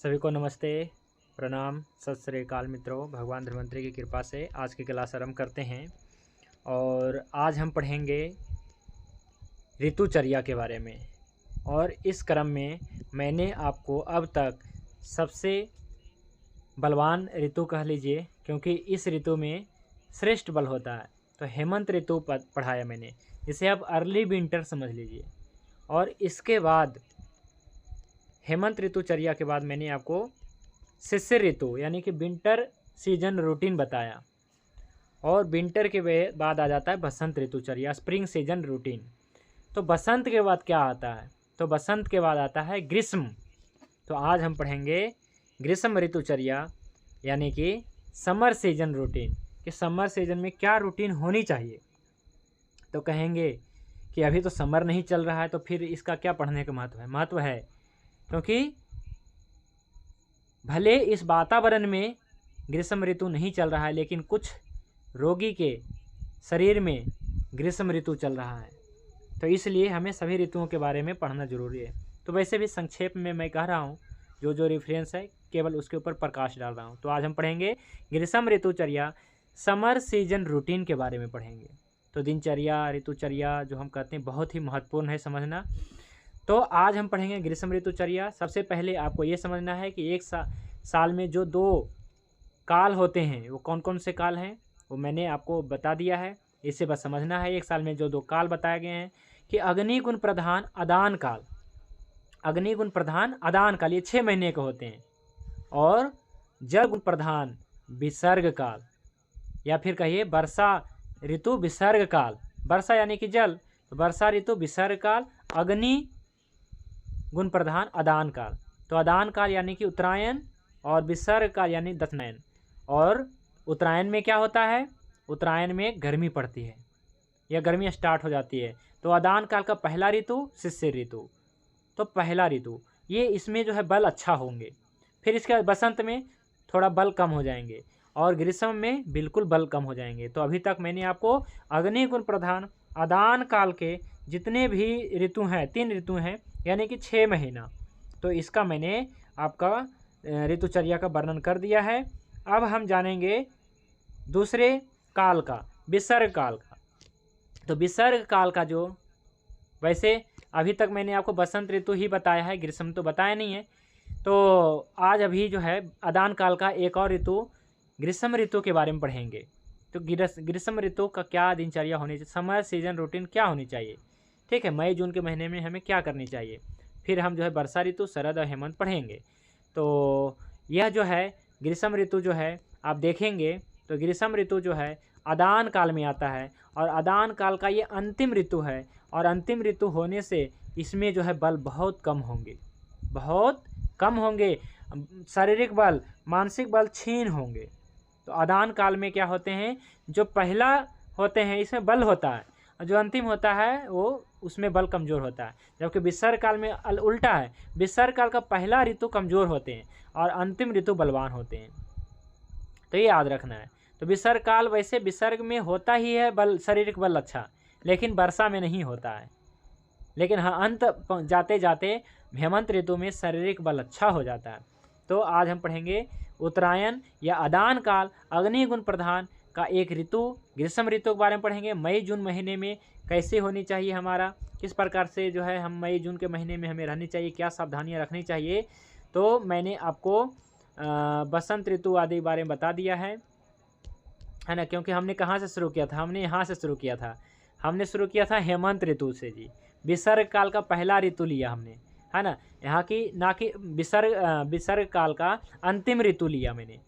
सभी को नमस्ते, प्रणाम, सत श्री अकाल मित्रों। भगवान धन्वंतरि की कृपा से आज की क्लास आरंभ करते हैं और आज हम पढ़ेंगे ऋतुचर्या के बारे में। और इस क्रम में मैंने आपको अब तक सबसे बलवान ऋतु कह लीजिए, क्योंकि इस ऋतु में श्रेष्ठ बल होता है, तो हेमंत ऋतु पढ़ाया मैंने, इसे आप अर्ली विंटर समझ लीजिए। और इसके बाद हेमंत ऋतुचर्या के बाद मैंने आपको शिशिर ऋतु यानी कि विंटर सीजन रूटीन बताया। और विंटर के बाद आ जाता है बसंत ऋतुचर्या, स्प्रिंग सीजन रूटीन। तो बसंत के बाद क्या आता है? तो बसंत के बाद आता है ग्रीष्म। तो आज हम पढ़ेंगे ग्रीष्म ऋतुचर्या यानी कि समर सीजन रूटीन, कि समर सीजन में क्या रूटीन होनी चाहिए। तो कहेंगे कि अभी तो समर नहीं चल रहा है, तो फिर इसका क्या पढ़ने का महत्व है, क्योंकि भले इस वातावरण में ग्रीष्म ऋतु नहीं चल रहा है, लेकिन कुछ रोगी के शरीर में ग्रीष्म ऋतु चल रहा है, तो इसलिए हमें सभी ऋतुओं के बारे में पढ़ना जरूरी है। तो वैसे भी संक्षेप में मैं कह रहा हूँ, जो रेफरेंस है केवल उसके ऊपर प्रकाश डाल रहा हूँ। तो आज हम पढ़ेंगे ग्रीष्म ऋतुचर्या, समर सीजन रूटीन के बारे में पढ़ेंगे। तो दिनचर्या, ऋतुचर्या जो हम कहते हैं बहुत ही महत्वपूर्ण है समझना। तो आज हम पढ़ेंगे ग्रीष्म ऋतुचर्या। सबसे पहले आपको ये समझना है कि एक साल में जो दो काल होते हैं वो कौन कौन से काल हैं, वो मैंने आपको बता दिया है। इसे बस समझना है। एक साल में जो दो काल बताए गए हैं कि अग्निगुण प्रधान अदान काल, अग्निगुण प्रधान अदान काल ये 6 महीने के होते हैं, और जल गुण प्रधान विसर्ग काल, या फिर कहिए वर्षा ऋतु विसर्ग काल। वर्षा यानी कि जल, तो वर्षा ऋतु विसर्ग काल, अग्नि गुण प्रधान अदान काल। तो अदान काल यानी कि उत्तरायण, और विसर्ग काल यानी दक्षिणायन। और उत्तरायण में क्या होता है? उत्तरायण में गर्मी पड़ती है या गर्मी स्टार्ट हो जाती है। तो अदान काल का पहला ऋतु शिशिर ऋतु। तो पहला ऋतु ये, इसमें जो है बल अच्छा होंगे। फिर इसके बाद बसंत में थोड़ा बल कम हो जाएंगे, और ग्रीष्म में बिल्कुल बल कम हो जाएंगे। तो अभी तक मैंने आपको अग्निगुण प्रधान अदान काल के जितने भी ऋतु हैं, 3 ऋतु हैं यानी कि 6 महीना, तो इसका मैंने आपका ऋतुचर्या का वर्णन कर दिया है। अब हम जानेंगे दूसरे काल का, विसर्ग काल का। तो विसर्ग काल का जो, वैसे अभी तक मैंने आपको बसंत ऋतु ही बताया है, ग्रीष्म तो बताया नहीं है। तो आज अभी जो है अदान काल का एक और ऋतु ग्रीष्म ऋतु के बारे में पढ़ेंगे। तो ग्रीष्म ऋतु का क्या दिनचर्या होनी चाहिए, समर सीजन रूटीन क्या होनी चाहिए, ठीक है। मई जून के महीने में हमें क्या करनी चाहिए। फिर हम जो है वर्षा ऋतु, शरद और हेमंत पढ़ेंगे। तो यह जो है ग्रीष्म ऋतु जो है आप देखेंगे, तो ग्रीष्म ऋतु जो है अदान काल में आता है, और अदान काल का ये अंतिम ऋतु है। और अंतिम ऋतु होने से इसमें जो है बल बहुत कम होंगे, बहुत कम होंगे। शारीरिक बल, मानसिक बल क्षीण होंगे। तो अदान काल में क्या होते हैं, जो पहला होते हैं इसमें बल होता है, और जो अंतिम होता है वो उसमें बल कमज़ोर होता है। जबकि विसर्ग काल में उल्टा है, विसर्ग काल का पहला ऋतु कमज़ोर होते हैं और अंतिम ऋतु बलवान होते हैं। तो ये याद रखना है। तो विसर्ग काल, वैसे विसर्ग में होता ही है बल, शारीरिक बल अच्छा, लेकिन वर्षा में नहीं होता है। लेकिन हाँ, अंत जाते जाते हेमंत ऋतु में शारीरिक बल अच्छा हो जाता है। तो आज हम पढ़ेंगे उत्तरायण या अदान काल, अग्निगुण प्रधान का एक ऋतु, ग्रीष्म ऋतु के बारे में पढ़ेंगे। मई जून महीने में कैसे होनी चाहिए हमारा, किस प्रकार से जो है हम मई जून के महीने में हमें रहनी चाहिए, क्या सावधानियां रखनी चाहिए। तो मैंने आपको बसंत ऋतु आदि बारे में बता दिया है ना। क्योंकि हमने कहाँ से शुरू किया था, हमने यहाँ से शुरू किया था, हमने शुरू किया था हेमंत ऋतु से जी। विसर्ग काल का पहला ऋतु लिया हमने, है ना, यहाँ की ना कि विसर्ग काल का अंतिम ऋतु लिया मैंने,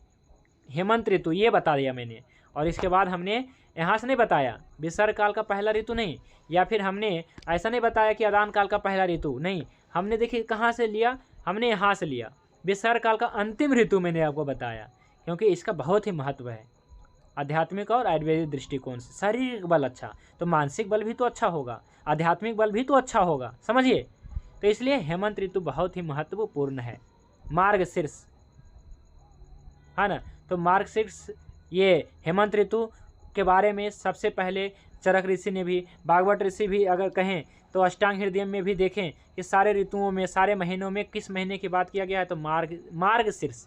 हेमंत ऋतु ये बता दिया मैंने। और इसके बाद हमने यहाँ से नहीं बताया विसर्ग काल का पहला ऋतु नहीं, या फिर हमने ऐसा नहीं बताया कि अदान काल का पहला ऋतु नहीं। हमने देखिए कहाँ से लिया, हमने यहाँ से लिया, विसर्ग काल का अंतिम ऋतु मैंने आपको बताया, क्योंकि इसका बहुत ही महत्व है आध्यात्मिक और आयुर्वेदिक दृष्टिकोण से। शारीरिक बल अच्छा, तो मानसिक बल भी तो अच्छा होगा, आध्यात्मिक बल भी तो अच्छा होगा, समझिए। तो इसलिए हेमंत ऋतु बहुत ही महत्वपूर्ण है। मार्गशीर्ष, है ना, तो मार्गशीर्ष ये हेमंत ऋतु के बारे में सबसे पहले चरक ऋषि ने भी, भागवत ऋषि भी अगर कहें तो अष्टांग हृदय में भी देखें कि सारे ऋतुओं में, सारे महीनों में किस महीने की बात किया गया है, तो मार्गशीर्ष।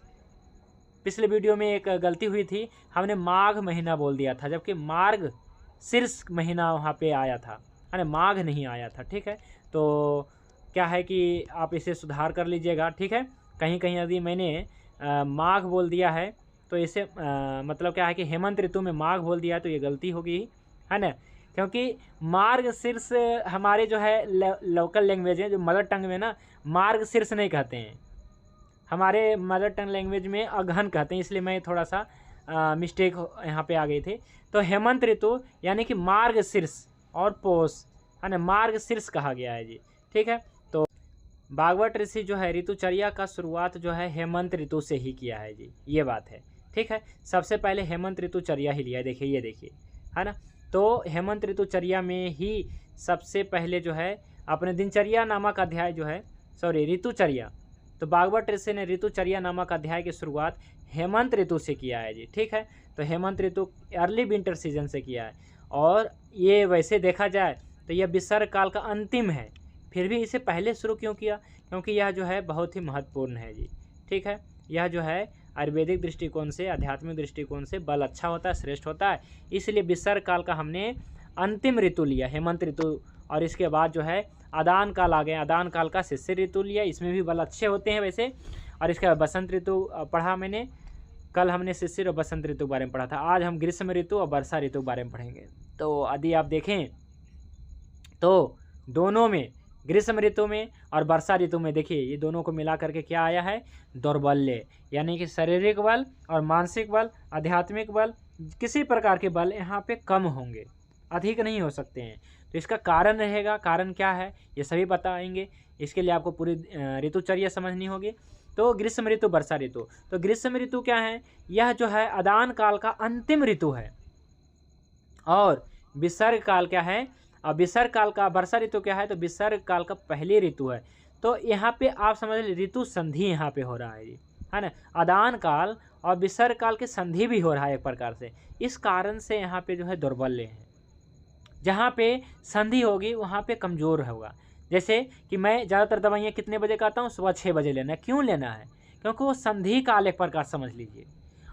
पिछले वीडियो में एक गलती हुई थी, हमने माघ महीना बोल दिया था, जबकि मार्गशीर्ष महीना वहाँ पे आया था, है ना, माघ नहीं आया था। ठीक है, तो क्या है कि आप इसे सुधार कर लीजिएगा। ठीक है, कहीं कहीं यदि मैंने माघ बोल दिया है तो इसे मतलब क्या है कि हेमंत ऋतु में माघ बोल दिया है तो ये गलती होगी, है ना, क्योंकि मार्गशीर्ष हमारे जो है लोकल लैंग्वेज है, जो मदर टंग में ना मार्गशीर्ष नहीं कहते हैं, हमारे मदर टंग लैंग्वेज में अगहन कहते हैं, इसलिए मैं थोड़ा सा मिस्टेक यहाँ पे आ गई थी। तो हेमंत ऋतु यानी कि मार्गशीर्ष और पोष, है ना, मार्गशीर्ष कहा गया है जी। ठीक है, तो भागवत ऋषि जो है ऋतुचर्या का शुरुआत जो है हेमंत ऋतु से ही किया है जी, ये बात है। ठीक है, सबसे पहले हेमंत ऋतुचर्या ही लिया है, देखिए ये देखिए, है ना। तो हेमंत ऋतुचर्या में ही सबसे पहले जो है अपने दिनचर्या नामक अध्याय जो है, सॉरी ऋतुचर्या, तो भागवत ऋषि ने ऋतुचर्या नामक अध्याय की शुरुआत हेमंत ऋतु से किया है जी। ठीक है, तो हेमंत ऋतु अर्ली विंटर सीजन से किया है, और ये वैसे देखा जाए तो यह विसर्ग काल का अंतिम है, फिर भी इसे पहले शुरू क्यों किया, क्योंकि यह जो है बहुत ही महत्वपूर्ण है जी। ठीक है, यह जो है आयुर्वेदिक दृष्टिकोण से, आध्यात्मिक दृष्टिकोण से बल अच्छा होता है, श्रेष्ठ होता है, इसलिए विसर्ग काल का हमने अंतिम ऋतु लिया हेमंत ऋतु, और इसके बाद जो है अदान काल आ गया, अदान काल का शिशिर ऋतु लिया, इसमें भी बल अच्छे होते हैं वैसे, और इसके बाद बसंत ऋतु पढ़ा मैंने, कल हमने शिशिर और बसंत ऋतु के बारे में पढ़ा था, आज हम ग्रीष्म ऋतु और वर्षा ऋतु के बारे में पढ़ेंगे। तो यदि आप देखें तो दोनों में, ग्रीष्म ऋतु में और वर्षा ऋतु में, देखिए ये दोनों को मिला करके क्या आया है, दौर्बल्य, यानी कि शारीरिक बल और मानसिक बल, आध्यात्मिक बल, किसी प्रकार के बल यहाँ पे कम होंगे, अधिक नहीं हो सकते हैं। तो इसका कारण रहेगा, कारण क्या है ये सभी बताएंगे, इसके लिए आपको पूरी ऋतुचर्या समझनी होगी। तो ग्रीष्म ऋतु, वर्षा ऋतु, तो ग्रीष्म ऋतु क्या है, यह जो है अदान काल का अंतिम ऋतु है, और विसर्ग काल क्या है, और विसर्ग काल का, वर्षा ऋतु क्या है, तो विसर्ग काल का पहली ऋतु है। तो यहाँ पे आप समझ लीजिए ऋतु संधि यहाँ पे हो रहा है जी, है ना, अदान काल और विसर्ग काल के संधि भी हो रहा है एक प्रकार से, इस कारण से यहाँ पे जो है दौर्बल्य है, जहाँ पे संधि होगी वहाँ पे कमज़ोर होगा। जैसे कि मैं ज़्यादातर दवाइयाँ कितने बजे खाता हूँ, सुबह 6 बजे लेना है, क्यों लेना है, क्योंकि वो संधि काल एक प्रकार समझ लीजिए,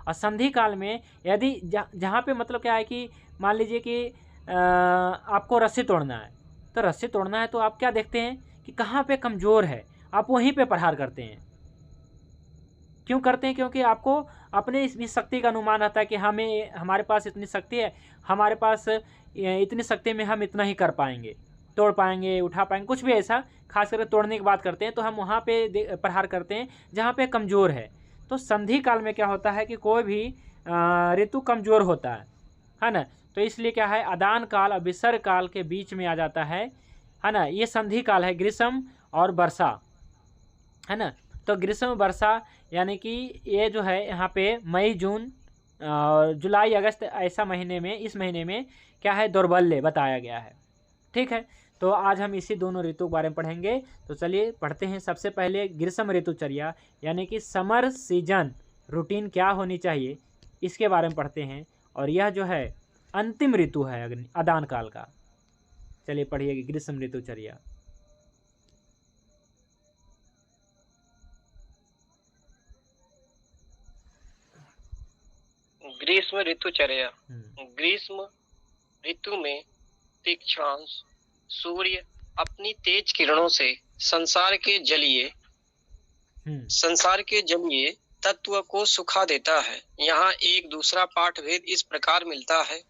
और संधि काल में यदि जहाँ पे मतलब क्या है कि मान लीजिए कि आपको रस्सी तोड़ना है, तो रस्सी तोड़ना है तो आप क्या देखते हैं कि कहाँ पे कमज़ोर है, आप वहीं पे प्रहार करते हैं। क्यों करते हैं, क्योंकि आपको अपने इस शक्ति का अनुमान रहता है कि हमारे पास इतनी शक्ति है, हमारे पास इतनी शक्ति में हम इतना ही कर पाएंगे, तोड़ पाएंगे, उठा पाएंगे, कुछ भी ऐसा, खास करके तोड़ने की बात करते हैं तो हम वहाँ पे प्रहार करते हैं जहाँ पे कमज़ोर है। तो संधि काल में क्या होता है कि कोई भी ऋतु कमज़ोर होता है ना, तो इसलिए क्या है अदान काल और विसर्ग काल के बीच में आ जाता है ना, ये संधि काल है ग्रीष्म और वर्षा, है ना। तो ग्रीष्म वर्षा यानी कि ये जो है यहाँ पे मई जून और जुलाई अगस्त ऐसा महीने में, इस महीने में क्या है दौर्बल्य बताया गया है। ठीक है, तो आज हम इसी दोनों ऋतु के बारे में पढ़ेंगे। तो चलिए पढ़ते हैं। सबसे पहले ग्रीष्म ऋतुचर्या यानी कि समर सीजन रूटीन क्या होनी चाहिए, इसके बारे में पढ़ते हैं, और यह जो है अंतिम ऋतु है अदान काल का। चलिए पढ़िए ग्रीष्म ऋतुचर्या। ग्रीष्म ऋतुचर्या। ग्रीष्म ऋतु में तीक्षांश सूर्य अपनी तेज किरणों से संसार के जलीय तत्व को सुखा देता है। यहाँ एक दूसरा पाठ भेद इस प्रकार मिलता है,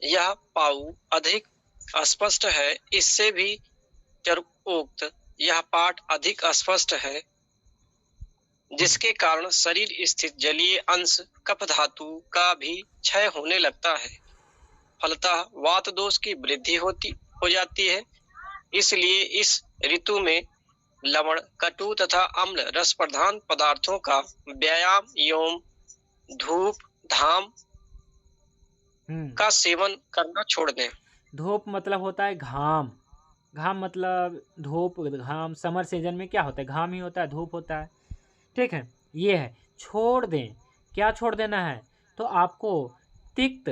यह पाऊ अधिक अस्पष्ट है, इससे भी चरोक्त यह पाठ अधिक अस्पष्ट है, जिसके कारण शरीर स्थित जलीय अंश कफ धातु का भी क्षय होने लगता है, फलतः वात दोष की वृद्धि हो जाती है। इसलिए इस ऋतु में लवण, कटु तथा अम्ल रस प्रधान पदार्थों का व्यायाम एवं धूप धाम का सेवन करना छोड़ दें। धूप मतलब होता है घाम, घाम मतलब धूप, घाम समर सीजन में क्या होता है, घाम ही होता है, धूप होता है। ठीक है, ये है, छोड़ दें। क्या छोड़ देना है, तो आपको तिक्त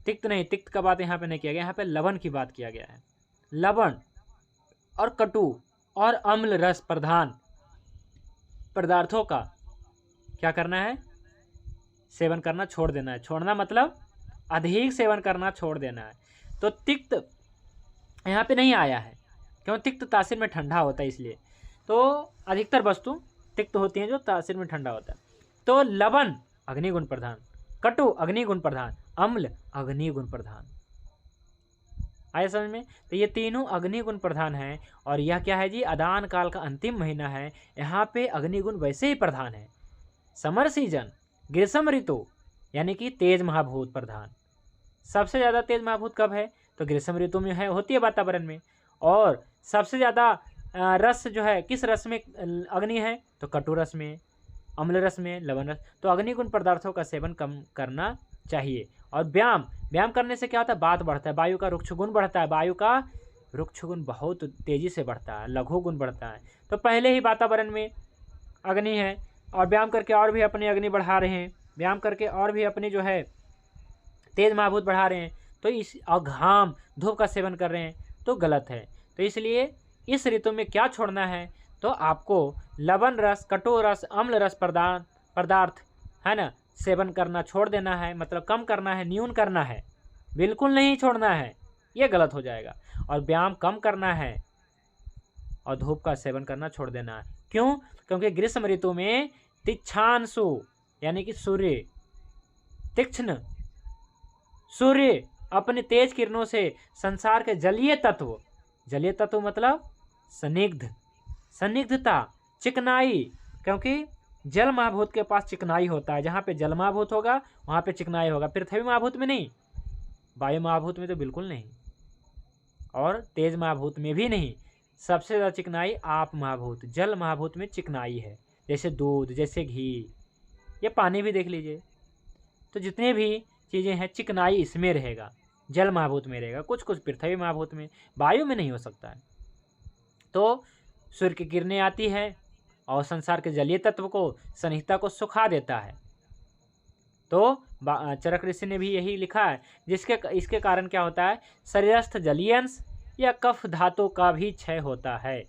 तिक्त नहीं, तिक्त का बात यहाँ पे नहीं किया गया, यहाँ पे लवण की बात किया गया है। लवण और कटु और अम्ल रस प्रधान पदार्थों का क्या करना है, सेवन करना छोड़ देना है। छोड़ना मतलब अधिक सेवन करना छोड़ देना है। तो तिक्त यहाँ पे नहीं आया है, क्यों, तिक्त तासीर में ठंडा होता है इसलिए। तो अधिकतर वस्तु तिक्त होती हैं जो तासीर में ठंडा होता है। तो लवण अग्निगुण प्रधान, कटु अग्निगुण प्रधान, अम्ल अग्निगुण प्रधान। आया समझ में? तो ये तीनों अग्निगुण प्रधान हैं। और यह क्या है जी, अदान काल का अंतिम महीना है, यहाँ पे अग्निगुण वैसे ही प्रधान है। समर सीजन, ग्रीष्म ऋतु यानी कि तेज महाभूत प्रधान। सबसे ज़्यादा तेज महाभूत कब है, तो ग्रीष्म ऋतु में है, होती है वातावरण में। और सबसे ज़्यादा रस जो है किस रस में अग्नि है, तो कटु रस में, अम्ल रस में, लवण रस। तो अग्निगुण पदार्थों का सेवन कम करना चाहिए। और व्यायाम करने से क्या होता है, बात बढ़ता है, वायु का रुक्ष गुण बढ़ता है, वायु का रुक्ष गुण बहुत तेजी से बढ़ता है, लघु गुण बढ़ता है। तो पहले ही वातावरण में अग्नि है और व्यायाम करके और भी अपनी अग्नि बढ़ा रहे हैं, व्यायाम करके और भी अपनी जो है तेज महाभूत बढ़ा रहे हैं, तो इस घाम धूप का सेवन कर रहे हैं, तो गलत है। तो इसलिए इस ऋतु में क्या छोड़ना है, तो आपको लवण रस, कटु रस, अम्ल रस पदार्थ है ना, सेवन करना छोड़ देना है, मतलब कम करना है, न्यून करना है, बिल्कुल नहीं छोड़ना है, ये गलत हो जाएगा। और व्यायाम कम करना है और धूप का सेवन करना छोड़ देना है। क्यों? क्योंकि ग्रीष्म ऋतु में तीक्ष्णांशु यानी कि सूर्य, तीक्ष्ण सूर्य अपने तेज किरणों से संसार के जलीय तत्व मतलब सन्निग्धता, चिकनाई, क्योंकि जल महाभूत के पास चिकनाई होता है, जहाँ पे जल महाभूत होगा वहाँ पे चिकनाई होगा, पृथ्वी महाभूत में नहीं, वायु महाभूत में तो बिल्कुल नहीं, और तेज महाभूत में भी नहीं। सबसे ज़्यादा चिकनाई आप महाभूत, जल महाभूत में चिकनाई है, जैसे दूध, जैसे घी, ये पानी भी देख लीजिए। तो जितने भी चीज़ें हैं चिकनाई इसमें रहेगा, जल महाभूत में रहेगा, कुछ पृथ्वी महाभूत में, वायु में नहीं हो सकता है। तो सूर्य की किरणें आती है और संसार के जलीय तत्व को, सन्निहितता को सुखा देता है। तो चरक ऋषि ने भी यही लिखा है, इसके कारण क्या होता है, शरीरस्थ जलीय अंश या कफ धातु का भी क्षय होता है,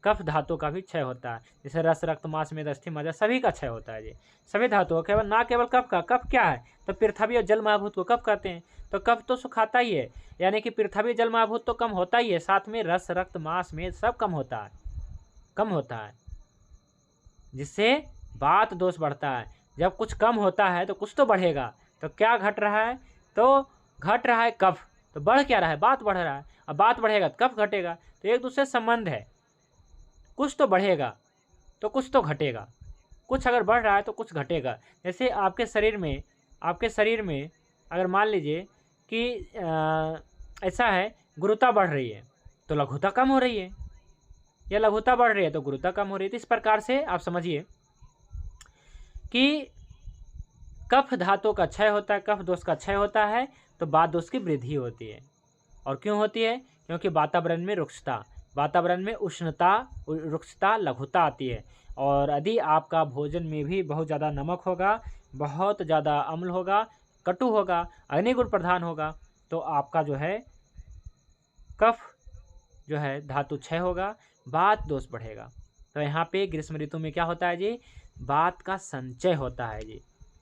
कफ धातु का भी क्षय होता है। जैसे रस, रक्त, मांस, मेद, अस्थि, मज्जा सभी का क्षय होता है, ये सभी धातुओं, केवल ना केवल कफ का। कफ क्या है, तो पृथ्वी और जल महाभूत को कफ कहते हैं। तो कफ तो सुखाता ही है, यानी कि पृथ्वी जल महाभूत तो कम होता ही है, साथ में रस, रक्त, मांस, मेद सब कम होता है, जिससे बात दोष बढ़ता है। जब कुछ कम होता है तो कुछ तो बढ़ेगा। तो क्या घट रहा है, तो घट रहा है कफ, तो बढ़ क्या रहा है, बात बढ़ रहा है। अब बात बढ़ेगा तो कफ घटेगा, तो एक दूसरे संबंध है, कुछ तो बढ़ेगा तो कुछ तो घटेगा, कुछ अगर बढ़ रहा है तो कुछ घटेगा। जैसे आपके शरीर में अगर मान लीजिए कि ऐसा है, गुरुता बढ़ रही है तो लघुता कम हो रही है, या लघुता बढ़ रही है तो गुरुता कम हो रही है। तो इस प्रकार से आप समझिए कि कफ धातु का क्षय होता है, कफ दोष का क्षय होता है, तो बात दोष की वृद्धि होती है। और क्यों होती है, क्योंकि वातावरण में रुक्षता, वातावरण में उष्णता, रुक्षता, लघुता आती है। और यदि आपका भोजन में भी बहुत ज़्यादा नमक होगा, बहुत ज़्यादा अम्ल होगा, कटु होगा, अग्निगुण प्रधान होगा, तो आपका जो है कफ जो है धातु क्षय होगा, बात दोष बढ़ेगा। तो यहाँ पे ग्रीष्म ऋतु में क्या होता है जी, बात का संचय होता है जी,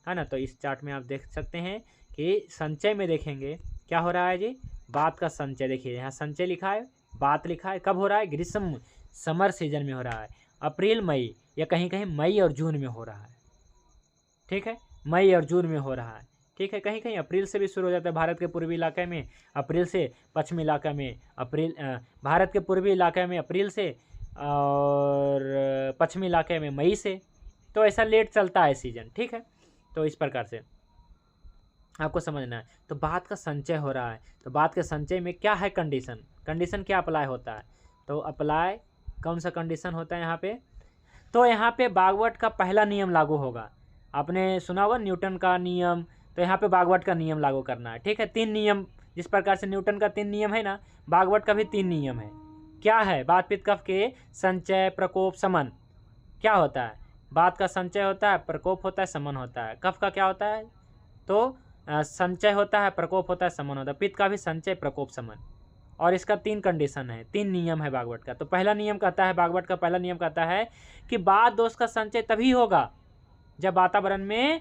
है ना। तो इस चार्ट में आप देख सकते हैं कि संचय में देखेंगे क्या हो रहा है जी, बात का संचय। देखिए यहाँ संचय लिखा है, बात लिखा है, कब हो रहा है, ग्रीष्म समर सीजन में हो रहा है, अप्रैल मई, या कहीं कहीं मई और जून में हो रहा है, ठीक है, मई और जून में हो रहा है, ठीक है। कहीं कहीं अप्रैल से भी शुरू हो जाता है, भारत के पूर्वी इलाके में अप्रैल से, पश्चिमी इलाका में अप्रैल, भारत के पूर्वी इलाके में अप्रैल से और पश्चिमी इलाके में मई से। तो ऐसा लेट चलता है सीजन, ठीक है। तो इस प्रकार से आपको समझना है। तो बात का संचय हो रहा है, तो बात के संचय में क्या है, कंडीशन क्या अप्लाई होता है, तो अप्लाई कौन सा कंडीशन होता है यहाँ पे, तो यहाँ पे बागवट का पहला नियम लागू होगा। आपने सुना होगा न्यूटन का नियम, तो यहाँ पे बागवट का नियम लागू करना है, ठीक है। 3 नियम, जिस प्रकार से न्यूटन का 3 नियम है ना, बागवट का भी 3 नियम है। क्या है, बात पित्त कफ के संचय, प्रकोप, समन। क्या होता है, बात का संचय होता है, प्रकोप होता है, समन होता है। कफ का क्या होता है, तो संचय होता है, प्रकोप होता है, समन होता है। पित्त का भी संचय, प्रकोप, समन। और इसका 3 कंडीशन है, 3 नियम है भागवत का। तो पहला नियम कहता है, भागवत का पहला नियम कहता है कि बात दोष का संचय तभी होगा जब वातावरण में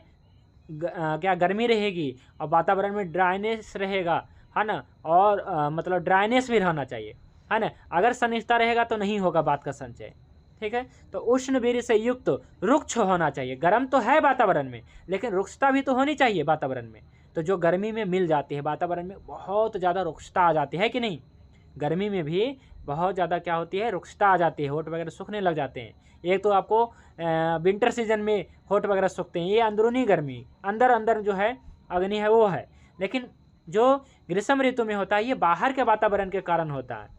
क्या गर्मी रहेगी और वातावरण में ड्राइनेस रहेगा, है ना, और मतलब ड्राइनेस भी रहना चाहिए, है ना। अगर सनिष्ठता रहेगा तो नहीं होगा बात का संचय, ठीक है। तो उष्ण वीर्य से युक्त रुक्ष होना चाहिए। गर्म तो है वातावरण में, लेकिन रुक्षता भी तो होनी चाहिए वातावरण में। तो जो गर्मी में मिल जाती है, वातावरण में बहुत ज़्यादा रुक्षता आ जाती है कि नहीं, गर्मी में भी बहुत ज़्यादा क्या होती है, रुक्षता आ जाती है, होठ वगैरह सूखने लग जाते हैं। एक तो आपको विंटर सीजन में होठ वगैरह सूखते हैं, ये अंदरूनी गर्मी, अंदर अंदर जो है अग्नि है वो है। लेकिन जो ग्रीष्म ऋतु में होता है ये बाहर के वातावरण के कारण होता है,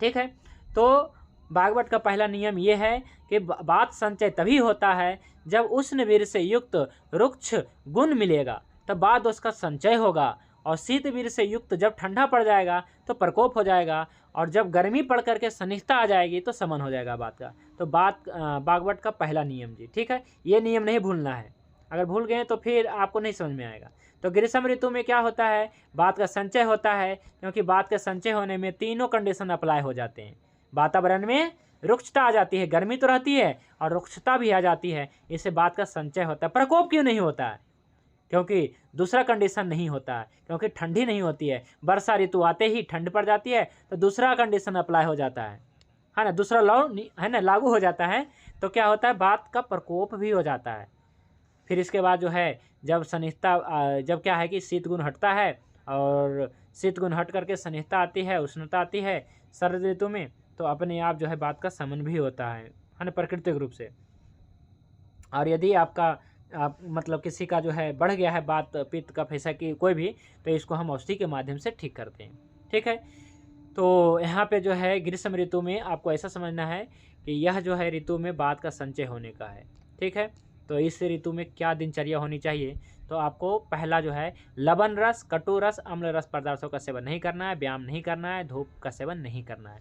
ठीक है। तो भागवत का पहला नियम ये है कि बात संचय तभी होता है जब उष्ण वीर्य से युक्त रुक्ष गुण मिलेगा, तब बाद उसका संचय होगा। और शीत वीर्य से युक्त जब ठंडा पड़ जाएगा तो प्रकोप हो जाएगा, और जब गर्मी पड़ करके सनिष्ठता आ जाएगी तो समन हो जाएगा बात का। तो बात भागवत का पहला नियम जी, ठीक है। ये नियम नहीं भूलना है, अगर भूल गए तो फिर आपको नहीं समझ में आएगा। तो ग्रीष्म ऋतु में क्या होता है, बात का संचय होता है, क्योंकि बात के संचय होने में तीनों कंडीशन अप्लाई हो जाते हैं। वातावरण में रुक्षता आ जाती है, गर्मी तो रहती है और रुक्षता भी आ जाती है, इससे बात का संचय होता है। प्रकोप क्यों नहीं होता है, क्योंकि दूसरा कंडीशन नहीं होता है, क्योंकि ठंडी नहीं होती है। वर्षा ऋतु आते ही ठंड पड़ जाती है तो दूसरा कंडीशन अप्लाई हो जाता है ना, दूसरा लॉ है ना लागू हो जाता है। तो क्या होता है, बात का प्रकोप भी हो जाता है। फिर इसके बाद जो है जब सनिष्ठता, जब क्या है कि शीत गुण हटता है और शीत गुण हट करके सनिष्ठता आती है, उष्णता आती है शरद ऋतु में, तो अपने आप जो है बात का समन भी होता है ना, प्राकृतिक रूप से। और यदि आपका मतलब किसी का जो है बढ़ गया है बात, पित्त कफ ऐसा कि कोई भी, तो इसको हम औषधि के माध्यम से ठीक करते हैं, ठीक है। तो यहाँ पे जो है ग्रीष्म ऋतु में आपको ऐसा समझना है कि यह जो है ऋतु में बात का संचय होने का है, ठीक है। तो इस ऋतु में क्या दिनचर्या होनी चाहिए, तो आपको पहला जो है लवण रस, कटु रस, अम्ल रस पदार्थों का सेवन नहीं करना है, व्यायाम नहीं करना है, धूप का सेवन नहीं करना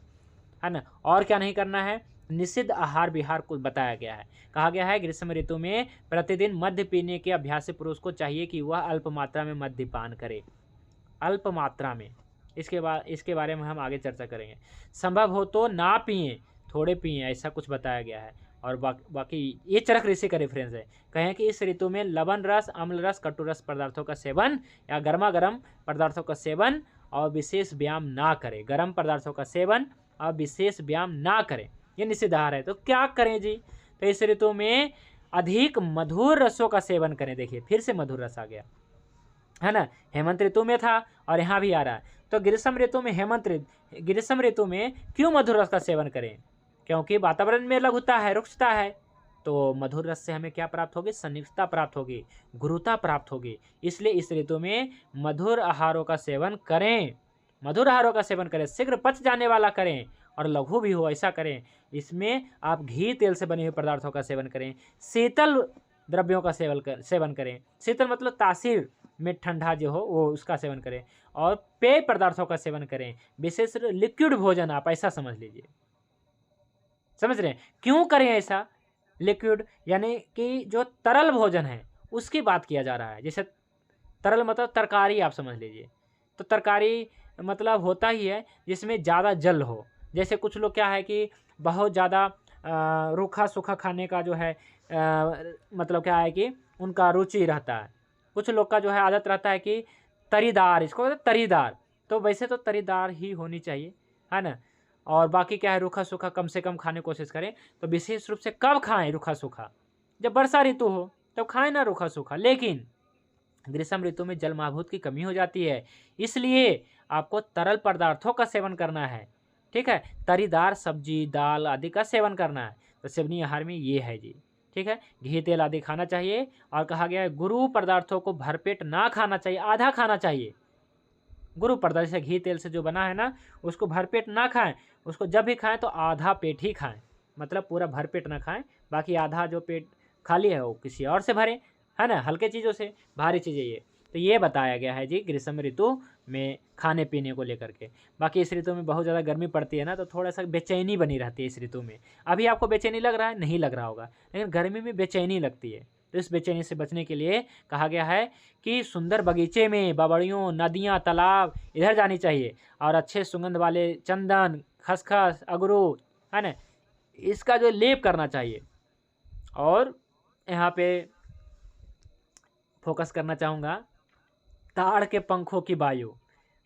है ना। और क्या नहीं करना है, निषिद्ध आहार विहार को बताया गया है। कहा गया है ग्रीष्म ऋतु में प्रतिदिन मद्य पीने के अभ्यासी पुरुष को चाहिए कि वह अल्प मात्रा में मद्यपान करे, अल्प मात्रा में। इसके बारे में हम आगे चर्चा करेंगे। संभव हो तो ना पिए, थोड़े पिए, ऐसा कुछ बताया गया है। और बाकी ये चरक ऋषि का रेफरेंस है। कहें कि इस ऋतु में लवण रस, अम्ल रस, कटु रस पदार्थों का सेवन या गर्मा गर्म पदार्थों का सेवन और विशेष व्यायाम ना करें। गर्म पदार्थों का सेवन और विशेष व्यायाम ना करें, ये निषिद्ध आहार है। तो क्या करें जी, तो इस ऋतु में अधिक मधुर रसों का सेवन करें। देखिए फिर से मधुर रस आ गया है ना, हेमंत ऋतु में था और यहाँ भी आ रहा है। तो ग्रीष्म ऋतु में ग्रीष्म ऋतु में क्यों मधुर रस का सेवन करें, क्योंकि वातावरण में लघुता है, रुक्षता है। तो मधुर रस से हमें क्या प्राप्त होगी, सनिष्ठता प्राप्त होगी, गुरुता प्राप्त होगी। इसलिए इस ऋतु में मधुर आहारों का सेवन करें, मधुर आहारों का सेवन करें, शीघ्र पच जाने वाला करें और लघु भी हो ऐसा करें। इसमें आप घी तेल से बने हुए पदार्थों का सेवन करें, शीतल द्रव्यों का सेवन करें। शीतल मतलब तासीर में ठंडा जो हो वो उसका सेवन करें, और पेय पदार्थों का सेवन करें, विशेष लिक्विड भोजन आप ऐसा समझ लीजिए। समझ रहे हैं क्यों करें ऐसा, लिक्विड यानी कि जो तरल भोजन है उसकी बात किया जा रहा है। जैसे तरल मतलब तरकारी आप समझ लीजिए, तो तरकारी मतलब होता ही है जिसमें ज़्यादा जल हो। जैसे कुछ लोग क्या है कि बहुत ज़्यादा रूखा सूखा खाने का जो है मतलब क्या है कि उनका रुचि रहता है। कुछ लोग का जो है आदत रहता है कि तरीदार, इसको कहते हैं तरीदार। तो वैसे तो तरीदार ही होनी चाहिए, है ना। और बाकी क्या है, रूखा सूखा कम से कम खाने की कोशिश करें। तो विशेष रूप से कब खाएं रूखा सूखा, जब वर्षा ऋतु हो तब खाएं ना रूखा सूखा। लेकिन ग्रीष्म ऋतु में जल महाभूत की कमी हो जाती है, इसलिए आपको तरल पदार्थों का सेवन करना है, ठीक है। तरीदार सब्जी दाल आदि का सेवन करना है। तो सेवनीय आहार में ये है जी, ठीक है। घी तेल आदि खाना चाहिए। और कहा गया है गुरु पदार्थों को भरपेट ना खाना चाहिए, आधा खाना चाहिए। गुरु पदार्थ जैसे घी तेल से जो बना है ना, उसको भरपेट ना खाएं, उसको जब भी खाएं तो आधा पेट ही खाएं, मतलब पूरा भरपेट ना खाएं, बाकी आधा जो पेट खाली है वो किसी और से भरें, है ना, हल्के चीज़ों से, भारी चीज़ें ये। तो ये बताया गया है जी ग्रीष्म ऋतु में खाने पीने को लेकर के। बाकी इस ऋतु में बहुत ज़्यादा गर्मी पड़ती है ना, तो थोड़ा सा बेचैनी बनी रहती है इस ऋतु में। अभी आपको बेचैनी लग रहा है, नहीं लग रहा होगा, लेकिन गर्मी में बेचैनी लगती है, तो इस बेचैनी से बचने के लिए कहा गया है कि सुंदर बगीचे में बबड़ियों, नदियाँ, तालाब इधर जानी चाहिए और अच्छे सुगंध वाले चंदन, खसखस, अगरू, है ना, इसका जो लेप करना चाहिए। और यहाँ पे फोकस करना चाहूँगा ताड़ के पंखों की वायु।